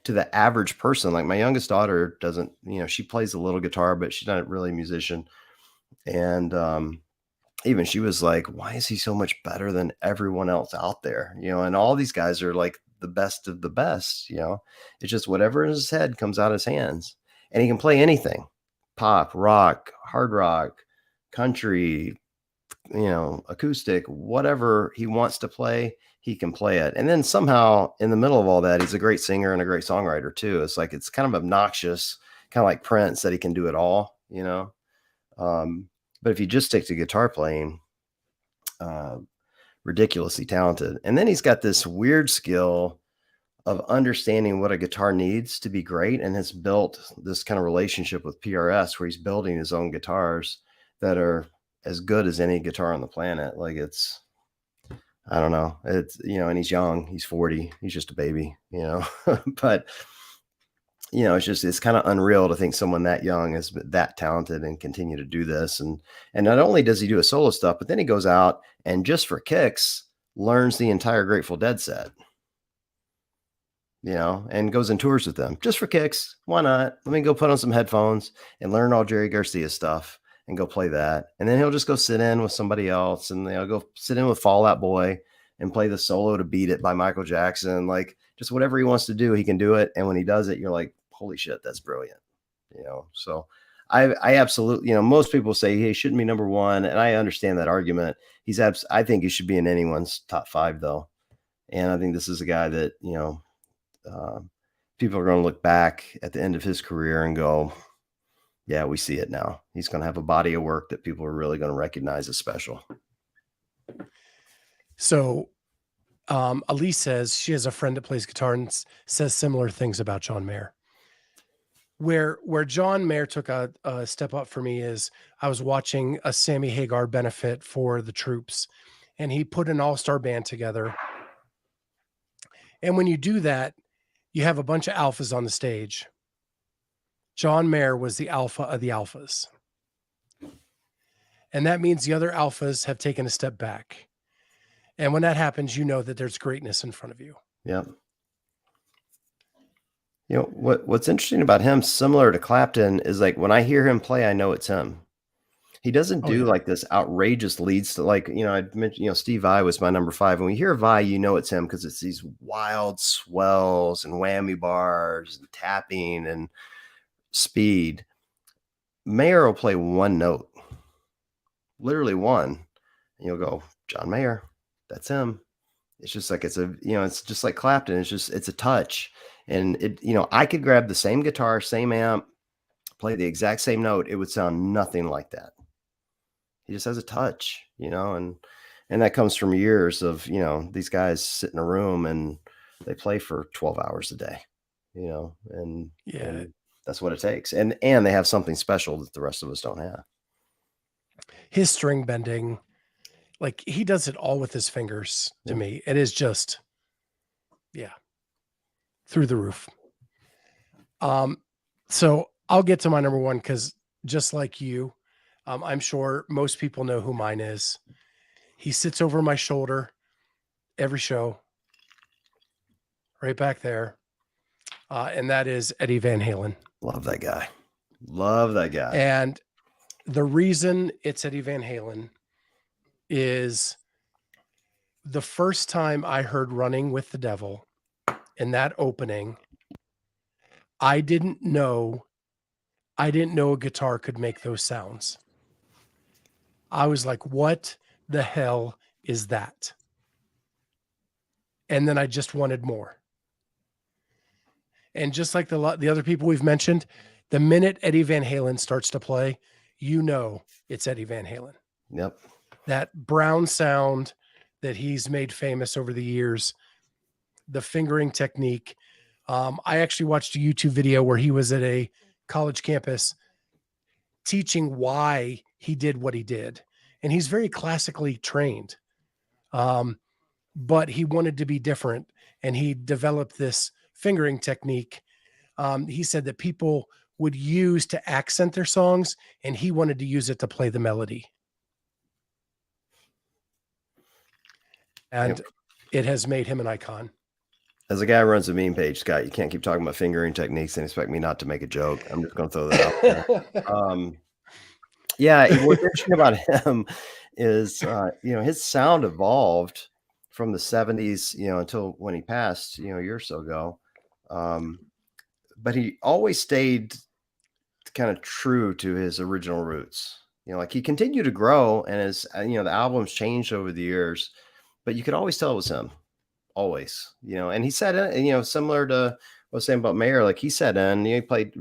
to the average person. Like, my youngest daughter doesn't, she plays a little guitar, but she's not really a musician. And even she was like, why is he so much better than everyone else out there? And all these guys are like the best of the best. It's just whatever in his head comes out of his hands. And he can play anything: pop, rock, hard rock, country, acoustic, whatever he wants to play, he can play it. And then somehow in the middle of all that, he's a great singer and a great songwriter too. It's like, it's kind of obnoxious, kind of like Prince, that he can do it all, but if you just stick to guitar playing, ridiculously talented. And then he's got this weird skill of understanding what a guitar needs to be great, and has built this kind of relationship with PRS where he's building his own guitars that are as good as any guitar on the planet. Like, I don't know. It's, and he's young, he's 40, he's just a baby, but it's kind of unreal to think someone that young is that talented and continue to do this. And not only does he do his solo stuff, but then he goes out and, just for kicks, learns the entire Grateful Dead set, and goes and tours with them just for kicks. Why not? Let me go put on some headphones and learn all Jerry Garcia stuff and go play that. And then he'll just go sit in with somebody else, and they'll go sit in with Fall Out Boy and play the solo to Beat It by Michael Jackson. Like, just whatever he wants to do, he can do it. And when he does it, you're like, holy shit, that's brilliant. So I absolutely, most people say he shouldn't be number 1. And I understand that argument. I think he should be in anyone's top 5 though. And I think this is a guy that, people are going to look back at the end of his career and go, yeah, we see it now. He's going to have a body of work that people are really going to recognize as special. So Elise says she has a friend that plays guitar and says similar things about John Mayer. Where John Mayer took a step up for me is, I was watching a Sammy Hagar benefit for the troops, and he put an all-star band together. And when you do that, you have a bunch of alphas on the stage. John Mayer was the alpha of the alphas. And that means the other alphas have taken a step back. And when that happens, you know that there's greatness in front of you. Yeah. You know, what's interesting about him, similar to Clapton, is like when I hear him play, I know it's him. He doesn't Oh, do yeah. like this outrageous leads to like, I mentioned, Steve Vai was my number 5. And when you hear Vai, you know it's him because it's these wild swells and whammy bars and tapping and speed. Mayer will play one note, literally one, and you'll go, John Mayer, that's him. It's just like it's just like Clapton. It's a touch. And I could grab the same guitar, same amp, play the exact same note. It would sound nothing like that. He just has a touch, and that comes from years of, these guys sit in a room and they play for 12 hours a day, and Yeah. that's what it takes. And they have something special that the rest of us don't have. His string bending, like he does it all with his fingers to me. It is just, through the roof. So I'll get to my number 1 because just like you, I'm sure most people know who mine is. He sits over my shoulder every show, right back there, and that is Eddie Van Halen. Love that guy. Love that guy. And the reason it's Eddie Van Halen is the first time I heard Running with the Devil in that opening, I didn't know a guitar could make those sounds. I was like, what the hell is that? And then I just wanted more. And just like the other people we've mentioned, the minute Eddie Van Halen starts to play, you know it's Eddie Van Halen. Yep. That brown sound that he's made famous over the years, the fingering technique. I actually watched a YouTube video where he was at a college campus teaching why he did what he did. And he's very classically trained. But he wanted to be different. And he developed this fingering technique. He said that people would use to accent their songs, and he wanted to use it to play the melody. And it has made him an icon. As a guy who runs a meme page, Scott, you can't keep talking about fingering techniques and expect me not to make a joke. I'm just going to throw that out there. Yeah, what's interesting about him is, his sound evolved from the 70s, until when he passed, a year or so ago. But he always stayed kind of true to his original roots. Like he continued to grow, and his, the albums changed over the years, but you could always tell it was him. Always, and he said, similar to what I was saying about Mayer, like he said, and he played,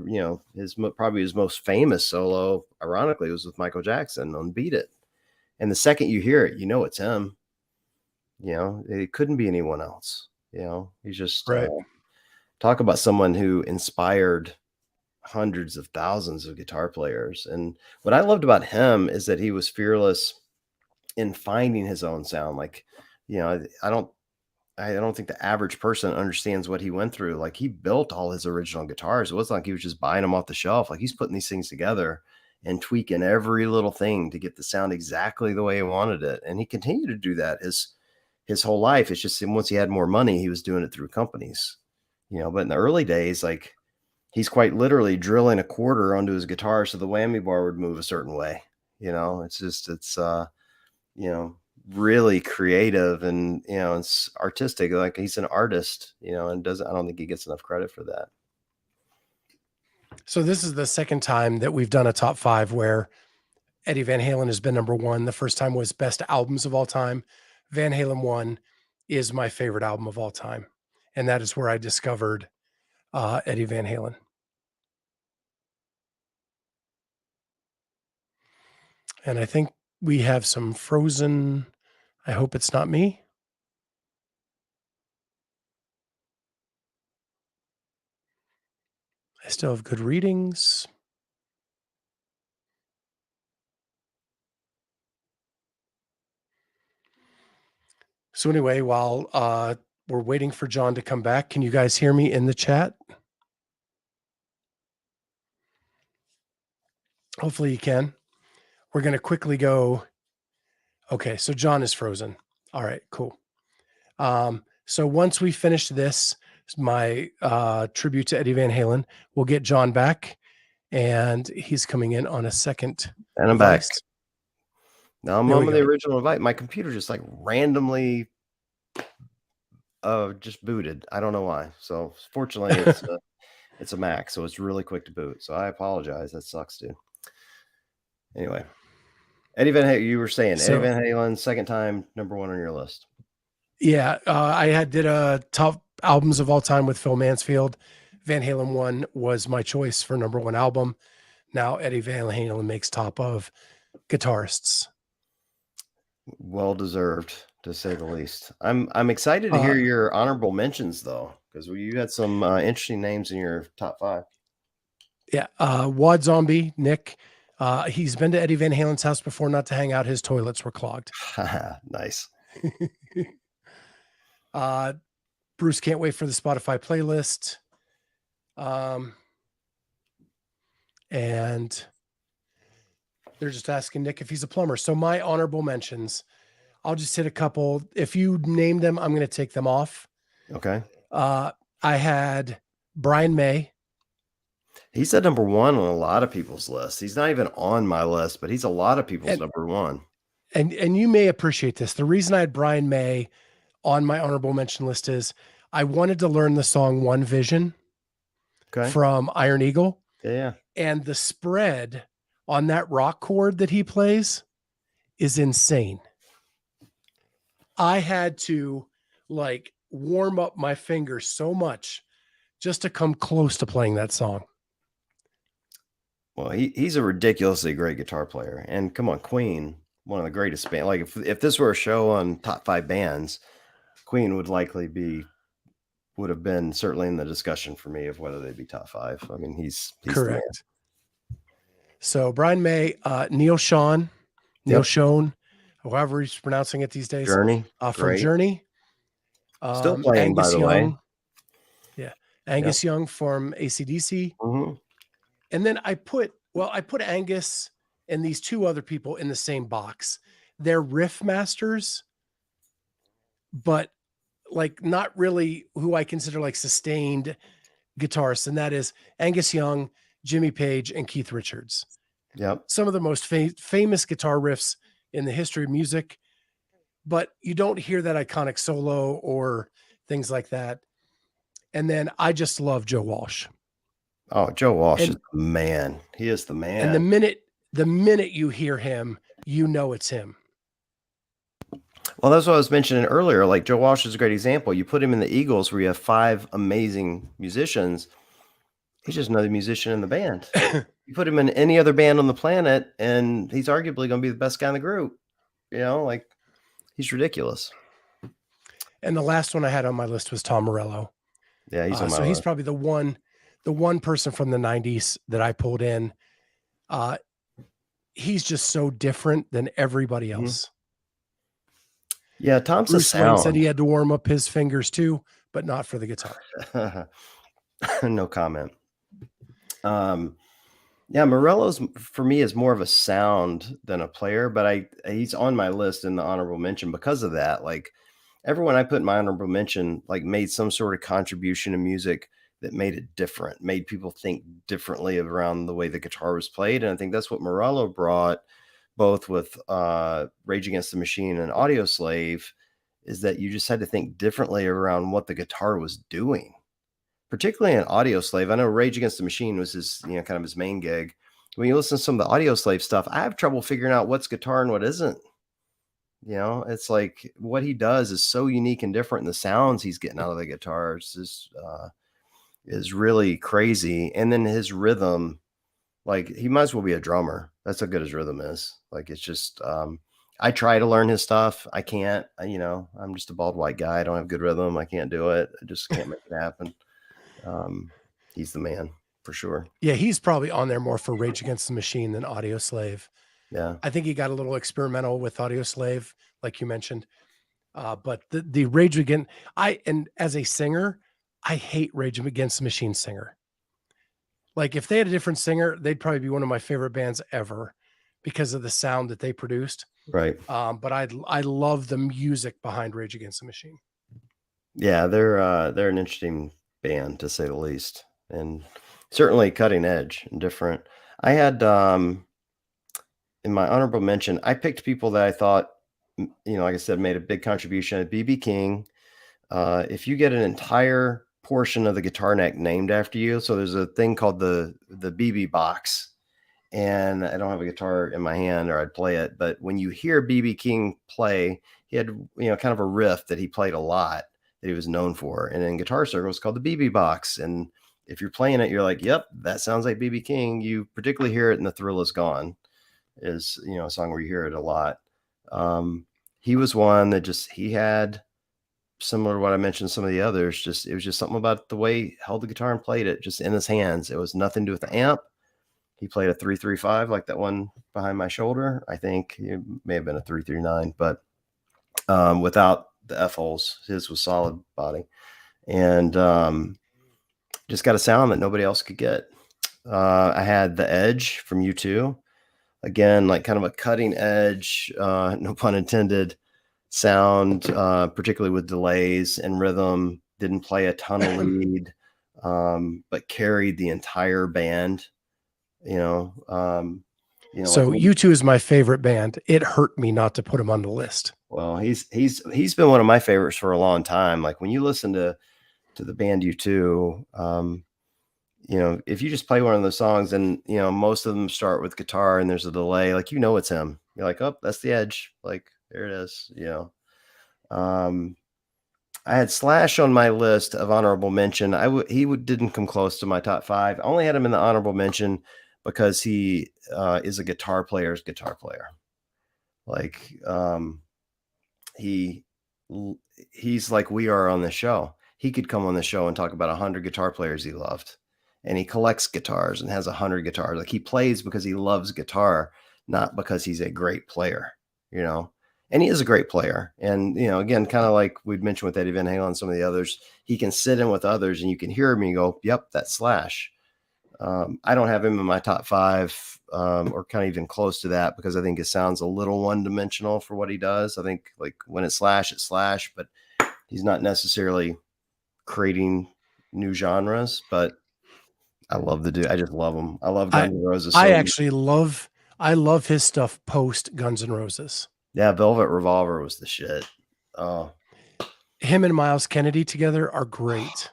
probably his most famous solo, ironically, was with Michael Jackson on Beat It. And the second you hear it, it's him. It couldn't be anyone else. He's just right. Talk about someone who inspired hundreds of thousands of guitar players. And what I loved about him is that he was fearless in finding his own sound. Like, I don't think the average person understands what he went through. Like he built all his original guitars. It wasn't like he was just buying them off the shelf. Like he's putting these things together and tweaking every little thing to get the sound exactly the way he wanted it. And he continued to do that his whole life. It's just once he had more money, he was doing it through companies, but in the early days, like he's quite literally drilling a quarter onto his guitar so the whammy bar would move a certain way. It's really creative and it's artistic. Like he's an artist, and I don't think he gets enough credit for that. So this is the second time that we've done a top 5 where Eddie Van Halen has been number 1. The first time was best albums of all time. Van Halen 1 is my favorite album of all time, and that is where I discovered Eddie Van Halen. And I think we have some frozen. I hope it's not me. I still have good readings. So anyway, while we're waiting for John to come back, can you guys hear me in the chat? Hopefully you can. we're going to quickly go. Okay, so John is frozen. All right, cool. So once we finish this, my tribute to Eddie Van Halen, we'll get John back, and he's coming in on a second And I'm device. back. Now I'm There we on the go. original invite. My computer just like randomly just booted. I don't know why. So fortunately it's a Mac, so it's really quick to boot. So I apologize. That sucks, dude. Anyway, Eddie Van Halen, you were saying Eddie Van Halen, second time number 1 on your list. Yeah, I did a top albums of all time with Phil Mansfield. Van Halen 1 was my choice for number 1 album. Now Eddie Van Halen makes top of Guitarists. Well deserved, to say the least. I'm excited to hear your honorable mentions though, because you had some interesting names in your top 5. Yeah, Wad Zombie, Nick. He's been to Eddie Van Halen's house before, not to hang out. His toilets were clogged. Nice. Bruce can't wait for the Spotify playlist. And they're just asking Nick if he's a plumber. So my honorable mentions, I'll just hit a couple. If you name them, I'm going to take them off. Okay. I had Brian May. He's at number 1 on a lot of people's lists. He's not even on my list, but he's a lot of people's number 1. And you may appreciate this. The reason I had Brian May on my honorable mention list is I wanted to learn the song One Vision from Iron Eagle. Yeah. And the spread on that rock chord that he plays is insane. I had to like warm up my fingers so much just to come close to playing that song. Well, he's a ridiculously great guitar player. And come on, Queen, one of the greatest bands. Like if this were a show on top 5 bands, Queen would have been certainly in the discussion for me of whether they'd be top 5. I mean, he's correct. So Brian May, Neil Schon, however he's pronouncing it these days. Journey. From Journey. Still playing, Angus by the Young. way. Yeah. Angus Young from AC/DC. Mm-hmm. And then I put Angus and these 2 other people in the same box. They're riff masters, but like not really who I consider like sustained guitarists. And that is Angus Young, Jimmy Page, and Keith Richards. Yep. Some of the most famous guitar riffs in the history of music, but you don't hear that iconic solo or things like that. And then I just love Joe Walsh. Oh, Joe Walsh is the man. He is the man. And the minute you hear him, you know it's him. Well, that's what I was mentioning earlier. Like Joe Walsh is a great example. You put him in the Eagles where you have 5 amazing musicians. He's just another musician in the band. You put him in any other band on the planet and he's arguably going to be the best guy in the group. You know, like he's ridiculous. And the last one I had on my list was Tom Morello. Yeah, he's on my list. He's probably the one person from the 90s that I pulled in. He's just so different than everybody else. Yeah, Tom's Bruce a Wayne sound. said he had to warm up his fingers too, but not for the guitar. No comment. Yeah, Morello's for me is more of a sound than a player, but he's on my list in the honorable mention because of that. Like everyone I put in my honorable mention, like made some sort of contribution to music that made it different, made people think differently around the way the guitar was played. And I think that's what Morello brought, both with Rage Against the Machine and Audioslave, is that you just had to think differently around what the guitar was doing. Particularly in Audioslave. I know Rage Against the Machine was his, kind of his main gig. When you listen to some of the Audioslave stuff, I have trouble figuring out what's guitar and what isn't. It's like what he does is so unique and different. And the sounds he's getting out of the guitars is really crazy. And then his rhythm, like he might as well be a drummer. That's how good his rhythm is. Like it's just, I try to learn his stuff. I can't, I'm just a bald white guy. I don't have good rhythm. I can't do it. I just can't make it happen. He's the man for sure. Yeah, he's probably on there more for Rage Against the Machine than Audioslave. Yeah, I think he got a little experimental with Audioslave, like you mentioned. But the Rage Against, and as a singer, I hate Rage Against the Machine singer. Like if they had a different singer, they'd probably be one of my favorite bands ever. because of the sound that they produced. Right. But I love the music behind Rage Against the Machine. Yeah, they're an interesting band to say the least, and certainly cutting edge and different. I had in my honorable mention, I picked people that I thought, like I said, made a big contribution. BB King. If you get an entire portion of the guitar neck named after you, so there's a thing called the BB box, and I don't have a guitar in my hand or I'd play it, but when you hear BB King play, he had kind of a riff that he played a lot that he was known for, and in guitar circles called the BB box. And if you're playing it, you're like, yep, that sounds like BB King. You particularly hear it in The Thrill Is Gone, is a song where you hear it a lot. He was one that he had, similar to what I mentioned, some of the others, it was just something about the way he held the guitar and played it just in his hands. It was nothing to do with the amp. He played a 335 like that one behind my shoulder. I think it may have been a 339, but without the F holes. His was solid body, and just got a sound that nobody else could get. I had The Edge from U2. Again, like kind of a cutting edge, no pun intended, sound, particularly with delays and rhythm. Didn't play a ton of lead, but carried the entire band. So like U2 is my favorite band. It hurt me not to put him on the list. Well, he's been one of my favorites for a long time. Like when you listen to the band U2, if you just play one of those songs and most of them start with guitar and there's a delay, like it's him. You're like, oh, that's The Edge. Like there it is. I had Slash on my list of honorable mention. Didn't come close to my top 5. I only had him in the honorable mention because he is a guitar player's guitar player. Like he's like we are on the show. He could come on the show and talk about 100 guitar players he loved, and he collects guitars and has 100 guitars. Like he plays because he loves guitar, not because he's a great player. And he is a great player. And again, kind of like we'd mentioned with Eddie Van Halen and some of the others, he can sit in with others and you can hear him and you go, yep, that's Slash. I don't have him in my top 5 or kind of even close to that because I think it sounds a little one-dimensional for what he does. I think like when it's Slash, but he's not necessarily creating new genres. But I love the dude. I just love him. I love Guns N' Roses. I love his stuff post Guns N' Roses. Yeah, Velvet Revolver was the shit. Oh, him and Miles Kennedy together are great.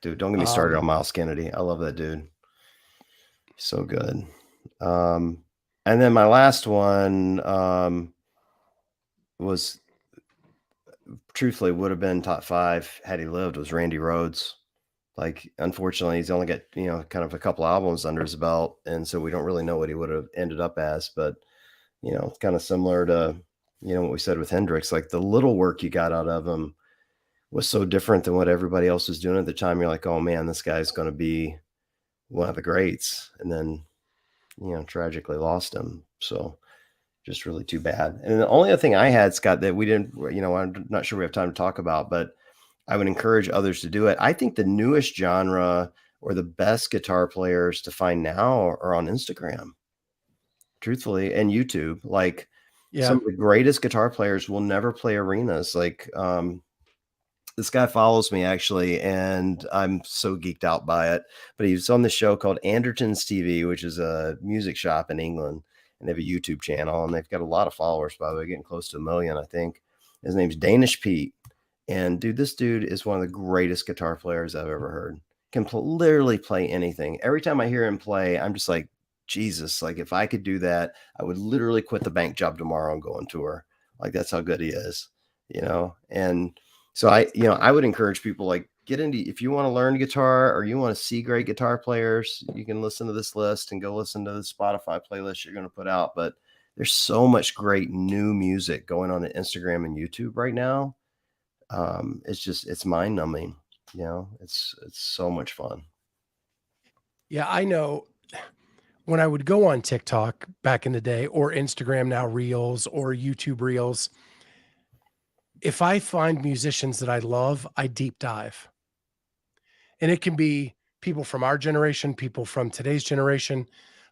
Dude, don't get me started on Miles Kennedy. I love that dude. So good. And then my last one was, truthfully, would have been top 5 had he lived, was Randy Rhoads. Like, unfortunately, he's only got, kind of a couple albums under his belt. And so we don't really know what he would have ended up as. But, kind of similar to, what we said with Hendrix, like the little work you got out of him was so different than what everybody else was doing at the time. You're like, oh man, this guy's going to be one of the greats. And then, tragically lost him. So just really too bad. And the only other thing I had, Scott, that we didn't, I'm not sure we have time to talk about, but I would encourage others to do it. I think the newest genre or the best guitar players to find now are on Instagram, truthfully, and YouTube. Like some of the greatest guitar players will never play arenas. Like, this guy follows me actually, and I'm so geeked out by it. But he's on this show called Anderton's TV, which is a music shop in England, and they have a YouTube channel, and they've got a lot of followers, by the way, getting close to 1 million, I think. His name's Danish Pete, and dude, this dude is one of the greatest guitar players I've ever heard. Can literally play anything. Every time I hear him play, I'm just like, Jesus, like if I could do that, I would literally quit the bank job tomorrow and go on tour. Like that's how good he is, and so I would encourage people, like, get into, if you want to learn guitar or you want to see great guitar players, you can listen to this list and go listen to the Spotify playlist you're going to put out. But there's so much great new music going on Instagram and YouTube right now. It's mind numbing. It's so much fun. Yeah, I know when I would go on TikTok back in the day, or Instagram now Reels or YouTube Reels, if I find musicians that I love, I deep dive. And it can be people from our generation, people from today's generation.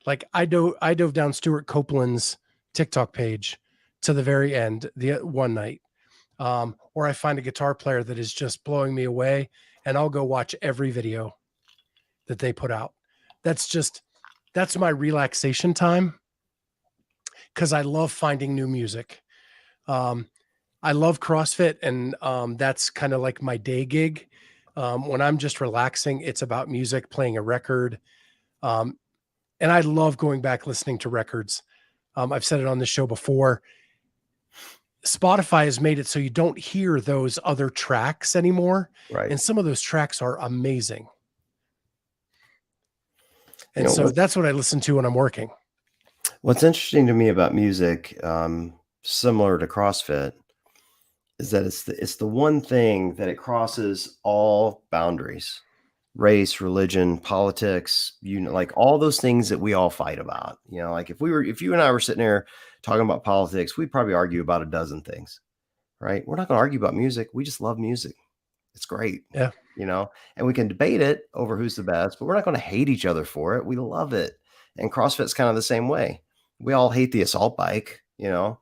Like I dove down Stuart Copeland's TikTok page to the very end the one night, or I find a guitar player that is just blowing me away, and I'll go watch every video that they put out. That's my relaxation time, because I love finding new music. I love CrossFit, and that's kind of like my day gig. When I'm just relaxing, it's about music, playing a record. And I love going back listening to records. I've said it on the show before. Spotify has made it so you don't hear those other tracks anymore. Right. And some of those tracks are amazing. And You know, so that's what I listen to when I'm working. what's interesting to me about music, similar to CrossFit, is that it's the one thing that it crosses all boundaries: race, religion, politics, like all those things that we all fight about. Like if you and I were sitting there talking about politics, we'd probably argue about a dozen things, right? We're not going to argue about music. We just love music. It's great. Yeah. And we can debate it over who's the best, but we're not going to hate each other for it. We love it. And CrossFit's kind of the same way. We all hate the assault bike, but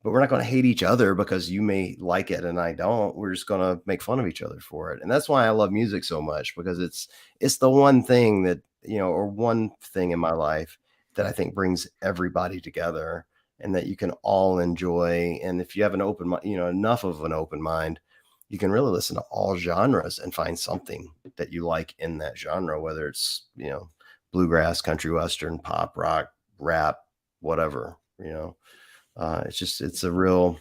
we're not going to hate each other because you may like it and I don't. We're just going to make fun of each other for it. And that's why I love music so much, because it's the one thing that, or one thing in my life that I think brings everybody together and that you can all enjoy. And if you have an open mind, enough of an open mind, you can really listen to all genres and find something that you like in that genre, whether it's, bluegrass, country, western, pop, rock, rap, whatever, it's a real,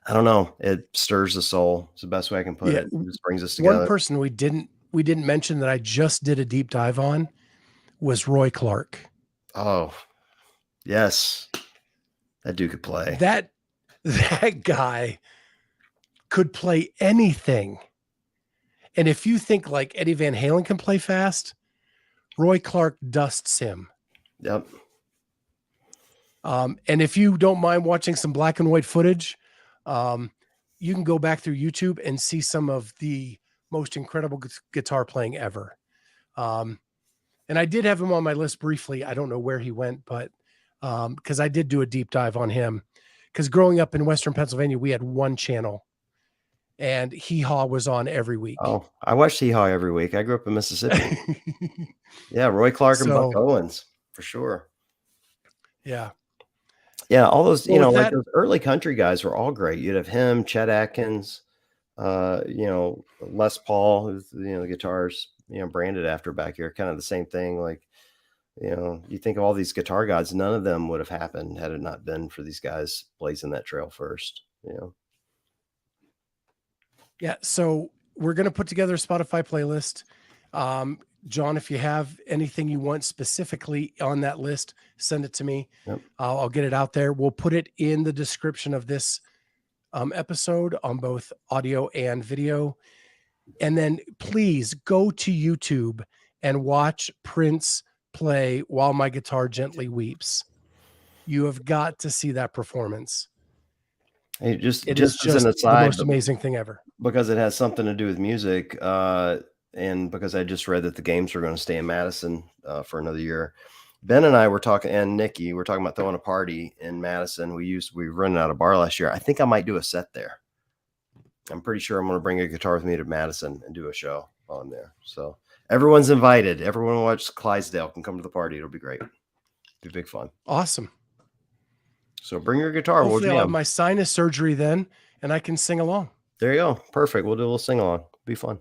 I don't know. It stirs the soul. It's the best way I can put it. It just brings us together. One person we didn't mention that I just did a deep dive on was Roy Clark. Oh, yes. That dude could play. That guy could play anything. And if you think like Eddie Van Halen can play fast, Roy Clark dusts him. Yep. And if you don't mind watching some black and white footage, you can go back through YouTube and see some of the most incredible guitar playing ever. And I did have him on my list briefly. I don't know where he went, but because I did do a deep dive on him. Because growing up in Western Pennsylvania, we had one channel, and Hee Haw was on every week. Oh, I watched Hee Haw every week. I grew up in Mississippi. Yeah, Roy Clark and Buck Owens, for sure. Yeah. Yeah, all those, like those early country guys were all great. You'd have him, Chet Atkins, Les Paul, who's, the guitars, branded after back here, kind of the same thing. Like, you think of all these guitar guys, none of them would have happened had it not been for these guys blazing that trail first, Yeah. So we're going to put together a Spotify playlist. John, if you have anything you want specifically on that list, send it to me. Yep. I'll get it out there. We'll put it in the description of this episode on both audio and video. And then please go to YouTube and watch Prince play While My Guitar Gently Weeps. You have got to see that performance. It is just as an aside, the most amazing thing ever. Because it has something to do with music. And because I just read that the games were going to stay in Madison for another year. Ben and I were talking, and Nikki, we're talking about throwing a party in Madison. We rented out a bar last year. I think I might do a set there. I'm pretty sure I'm going to bring a guitar with me to Madison and do a show on there. So everyone's invited. Everyone who watches Clydesdale can come to the party. It'll be great. It'll be big fun. Awesome. So bring your guitar. Hopefully I'll have my sinus surgery then, and I can sing along. There you go. Perfect. We'll do a little sing along. Be fun.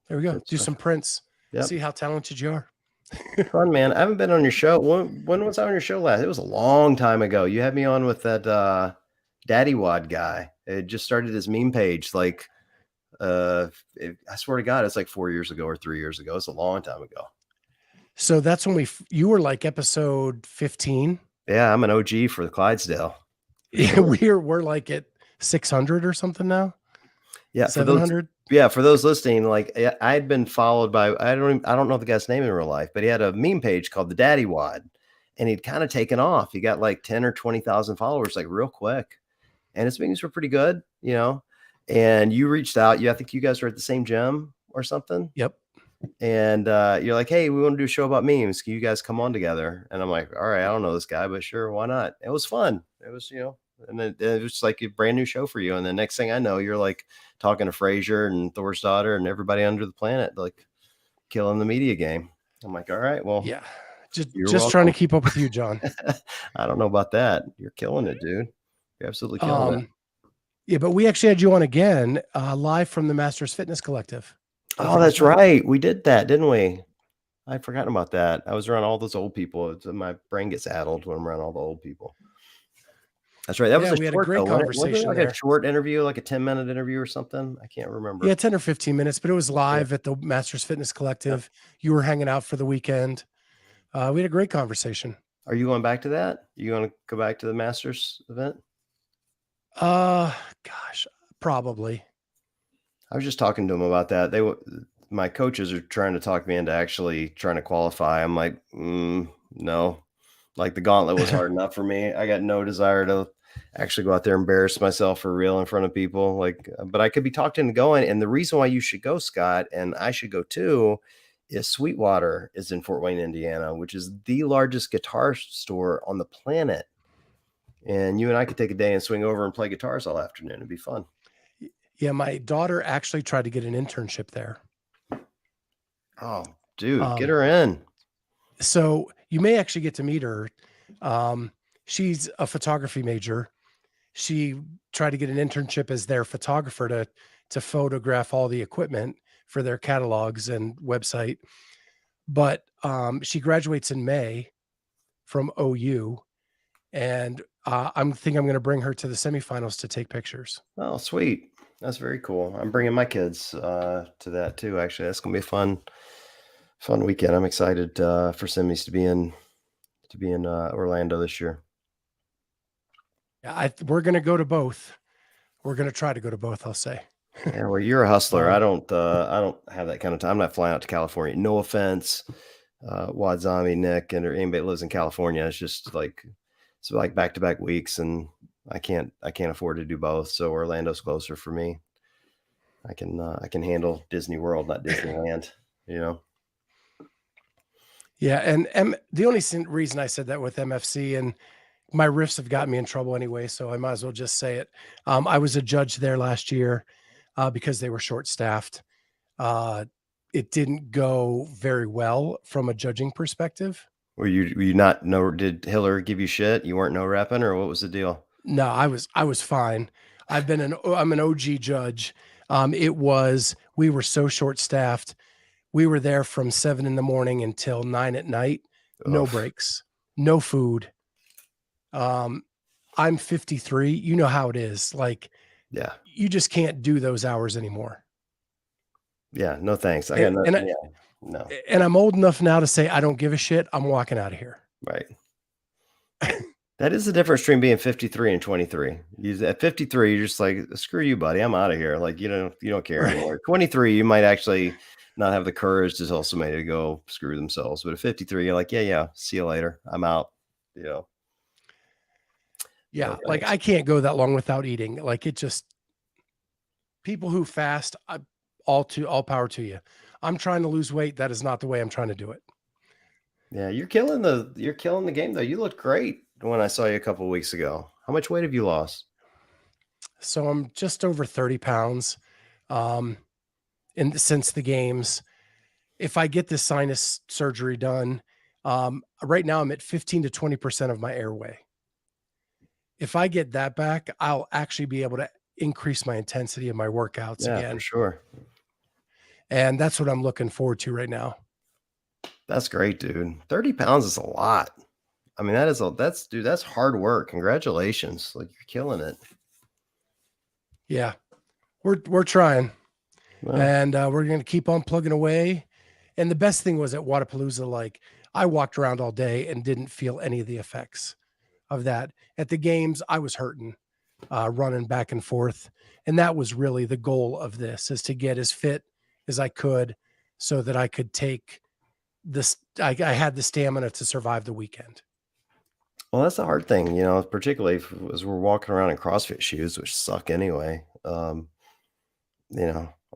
There we go. Do some Prince. Yep. See how talented you are. Fun, man. I haven't been on your show. When was I on your show last? It was a long time ago. You had me on with that Daddy Wad guy. It just started his meme page. Like, I swear to God, it's like 4 years ago or 3 years ago. It's a long time ago. So that's when you were like episode 15. Yeah, I'm an OG for the Clydesdale. Yeah, we're like at 600 or something now. Yeah, 700. For those listening, like I had been followed by I don't know the guy's name in real life, but he had a meme page called the Daddy Wad, and he'd kind of taken off. He got like 10 or 20,000 followers like real quick, and his memes were pretty good, And you reached out. I think you guys were at the same gym or something. Yep. And you're like, hey, we want to do a show about memes. Can you guys come on together? And I'm like, all right, I don't know this guy, but sure, why not? It was fun. It was, and then it was like a brand new show for you. And the next thing I know, you're like talking to Frasier and Thor's daughter and everybody under the planet, like killing the media game. I'm like, all right, well, Yeah. you're Just trying to welcome. keep up with you, John. I don't know about that. You're killing it, dude. You're absolutely killing it. Yeah, but we actually had you on again, live from the Masters Fitness Collective. Oh, that's right. We did that, didn't we? I'd forgotten about that. I was around all those old people. My brain gets addled when I'm around all the old people. That's right. That was a we had a short, great though, wasn't it? Wasn't it conversation like there. a short interview, like a 10-minute interview or something? I can't remember. Yeah, 10 or 15 minutes, but it was live at the Masters Fitness Collective. You were hanging out for the weekend. We had a great conversation. Are you going back to that? You want to go back to the Masters event? Gosh, probably. I was just talking to them about that. My coaches are trying to talk me into actually trying to qualify. I'm like, no. Like the gauntlet was hard enough for me. I got no desire to actually go out there and embarrass myself for real in front of people. Like, but I could be talked into going. And the reason why you should go, Scott, and I should go too, is Sweetwater is in Fort Wayne, Indiana, which is the largest guitar store on the planet. And you and I could take a day and swing over and play guitars all afternoon. It'd be fun. Yeah, my daughter actually tried to get an internship there. Oh, dude, get her in. So you may actually get to meet her. She's a photography major. She tried to get an internship as their photographer to photograph all the equipment for their catalogs and website. But she graduates in May from OU, and I'm going to bring her to the semifinals to take pictures. Oh, sweet. That's very cool. I'm bringing my kids to that too. Actually, that's gonna be a fun weekend. I'm excited for semis to be in Orlando this year. Yeah, we're going to go to both. We're going to try to go to both, I'll say. Yeah, well, you're a hustler. I don't have that kind of time. I'm not flying out to California. No offense, WODS, Nick, and anybody that lives in California. It's just like back-to-back weeks, and I can't afford to do both. So Orlando's closer for me. I can handle Disney World, not Disneyland. Yeah, and the only reason I said that with MFC, and my riffs have gotten me in trouble anyway, so I might as well just say it. I was a judge there last year because they were short-staffed. It didn't go very well from a judging perspective. Were you not did Hiller give you shit? You weren't no repping, or what was the deal? No, I was fine. I'm an OG judge. We were so short-staffed. We were there from 7 a.m. until 9 p.m. No breaks, no food. I'm 53. You know how it is. Like, yeah, you just can't do those hours anymore. Yeah, no thanks. I got nothing. No. And I'm old enough now to say I don't give a shit. I'm walking out of here. Right. That is the difference between being 53 and 23. At 53, you're just like, screw you, buddy. I'm out of here. Like, you don't care anymore. 23, you might actually not have the courage to tell somebody to go screw themselves. But at 53, you're like, yeah, see you later. I'm out. Yeah. No, like I can't go that long without eating. Like people who fast, all power to you. I'm trying to lose weight. That is not the way I'm trying to do it. Yeah, you're killing the game though. You looked great when I saw you a couple of weeks ago. How much weight have you lost? So I'm just over 30 pounds. Since the games, if I get this sinus surgery done, right now I'm at 15 to 20% of my airway. If I get that back, I'll actually be able to increase my intensity of my workouts again. For sure. And that's what I'm looking forward to right now. That's great, dude. 30 pounds is a lot. I mean, that's hard work. Congratulations. Like, you're killing it. Yeah, we're trying. Well, and we're going to keep on plugging away. And the best thing was at Wodapalooza, like, I walked around all day and didn't feel any of the effects of that. At the games, I was hurting, running back and forth. And that was really the goal of this, is to get as fit as I could so that I could take this. I had the stamina to survive the weekend. Well, that's the hard thing, particularly as we're walking around in CrossFit shoes, which suck anyway.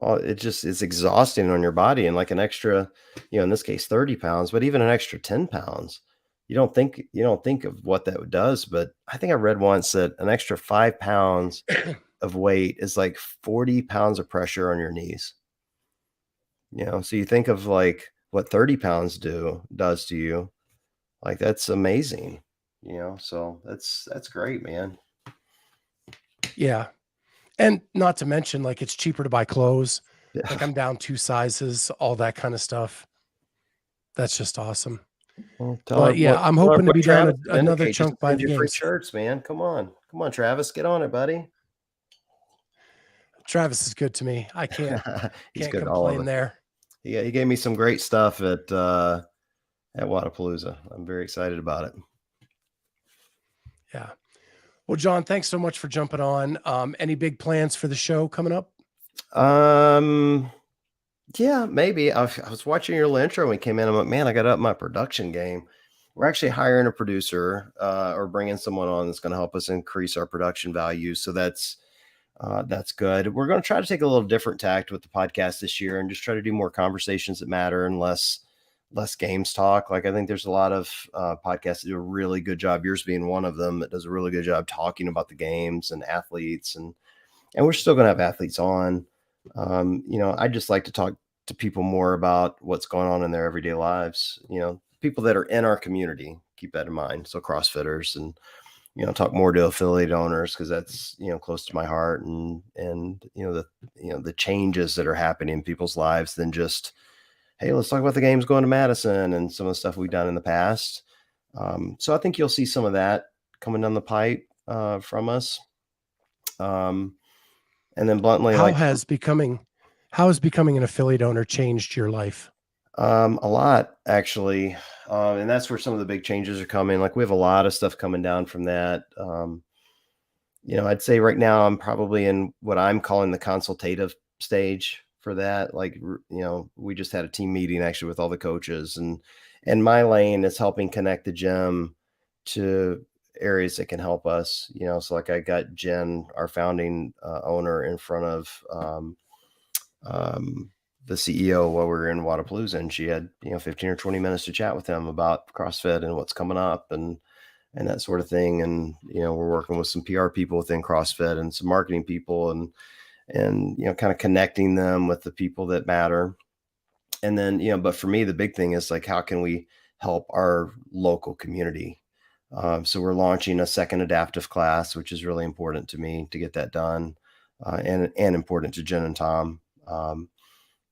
Well, it's exhausting on your body, and like an extra, in this case, 30 pounds, but even an extra 10 pounds, you don't think of what that does. But I think I read once that an extra 5 pounds of weight is like 40 pounds of pressure on your knees. So you think of like what 30 pounds does to you. Like that's amazing. So that's great, man. Yeah. And not to mention, like, it's cheaper to buy clothes. Yeah. Like, I'm down 2 sizes, all that kind of stuff. That's just awesome. Well, But yeah, I'm hoping to what be down Travis will another indicate just to chunk by send the you free games. shirts, man. Come on, Travis, get on it, buddy. Travis is good to me. I He's can't good to all of complain us. there. He gave me some great stuff at Wadapalooza. I'm very excited about it. Yeah. Well, John, thanks so much for jumping on. Any big plans for the show coming up? Um, yeah, maybe. I was watching your little intro when it came in. I'm like, man, I got up my production game. We're actually hiring a producer or bringing someone on that's going to help us increase our production value. So that's good. We're going to try to take a little different tact with the podcast this year and just try to do more conversations that matter and less games talk. Like I think there's a lot of podcasts that do a really good job. Yours being one of them that does a really good job talking about the games and athletes, and we're still going to have athletes on. I just like to talk to people more about what's going on in their everyday lives. People that are in our community. Keep that in mind. So CrossFitters and talk more to affiliate owners because that's close to my heart and the changes that are happening in people's lives than just, hey, let's talk about the games going to Madison and some of the stuff we've done in the past. So I think you'll see some of that coming down the pipe from us. And then bluntly, How like has becoming an affiliate owner changed your life? a lot actually. And that's where some of the big changes are coming. Like we have a lot of stuff coming down from that. I'd say right now I'm probably in what I'm calling the consultative stage for that. Like, we just had a team meeting actually with all the coaches and my lane is helping connect the gym to areas that can help us, so like I got Jen, our founding owner in front of, the CEO while we were in Wadapalooza, and she had, 15 or 20 minutes to chat with him about CrossFit and what's coming up and that sort of thing. And, we're working with some PR people within CrossFit and some marketing people and, kind of connecting them with the people that matter. And then, but for me, the big thing is like, how can we help our local community? So we're launching a second adaptive class, which is really important to me to get that done and important to Jen and Tom.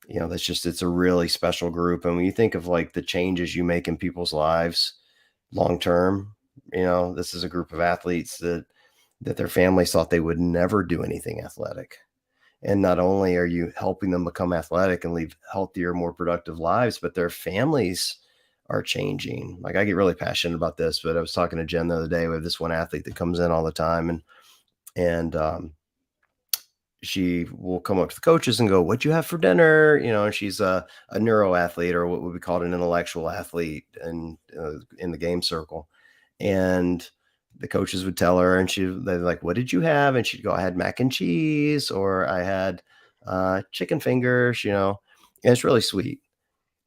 It's a really special group. And when you think of like the changes you make in people's lives long term, this is a group of athletes that their families thought they would never do anything athletic. And not only are you helping them become athletic and live healthier, more productive lives, but their families are changing. Like I get really passionate about this, but I was talking to Jen the other day. We have this one athlete that comes in all the time and she will come up to the coaches and go, "What'd you have for dinner?" And she's a neuro athlete or what would be called an intellectual athlete and in the game circle. And the coaches would tell her and they're like, "What did you have?" And she'd go, "I had mac and cheese or I had chicken fingers," and it's really sweet.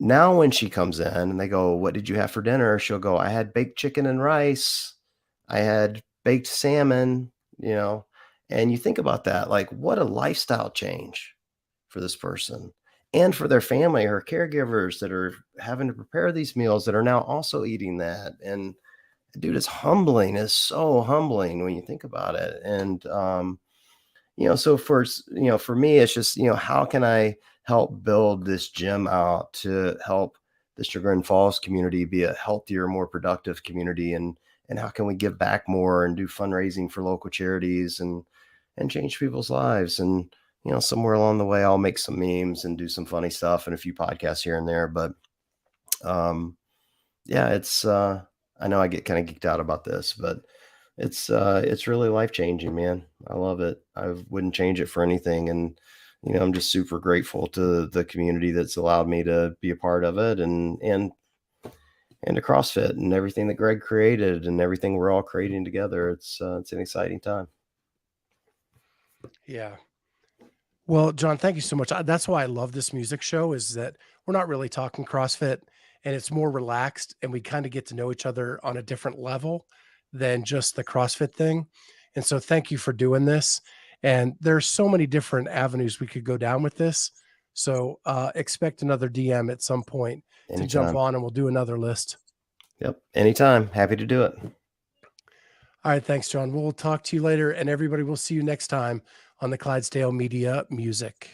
Now, when she comes in and they go, "What did you have for dinner?" She'll go, "I had baked chicken and rice. I had baked salmon," and you think about that, like what a lifestyle change for this person and for their family, her caregivers that are having to prepare these meals that are now also eating that. And dude, it's so humbling when you think about it. And, so for me, it's just, how can I help build this gym out to help the Chagrin Falls community be a healthier, more productive community? And how can we give back more and do fundraising for local charities and change people's lives? And, somewhere along the way, I'll make some memes and do some funny stuff and a few podcasts here and there. But, yeah, I know I get kind of geeked out about this, but it's really life-changing, man. I love it. I wouldn't change it for anything. And, I'm just super grateful to the community that's allowed me to be a part of it and to CrossFit and everything that Greg created and everything we're all creating together. It's an exciting time. Yeah. Well, John, thank you so much. That's why I love this music show is that we're not really talking CrossFit and it's more relaxed and we kind of get to know each other on a different level than just the CrossFit thing. And so thank you for doing this. And there's so many different avenues we could go down with this. So expect another DM at some point to jump Anytime. on and we'll do another list. Yep. Anytime. Happy to do it. All right. Thanks, John. We'll talk to you later and everybody will see you next time on the Clydesdale Media Music.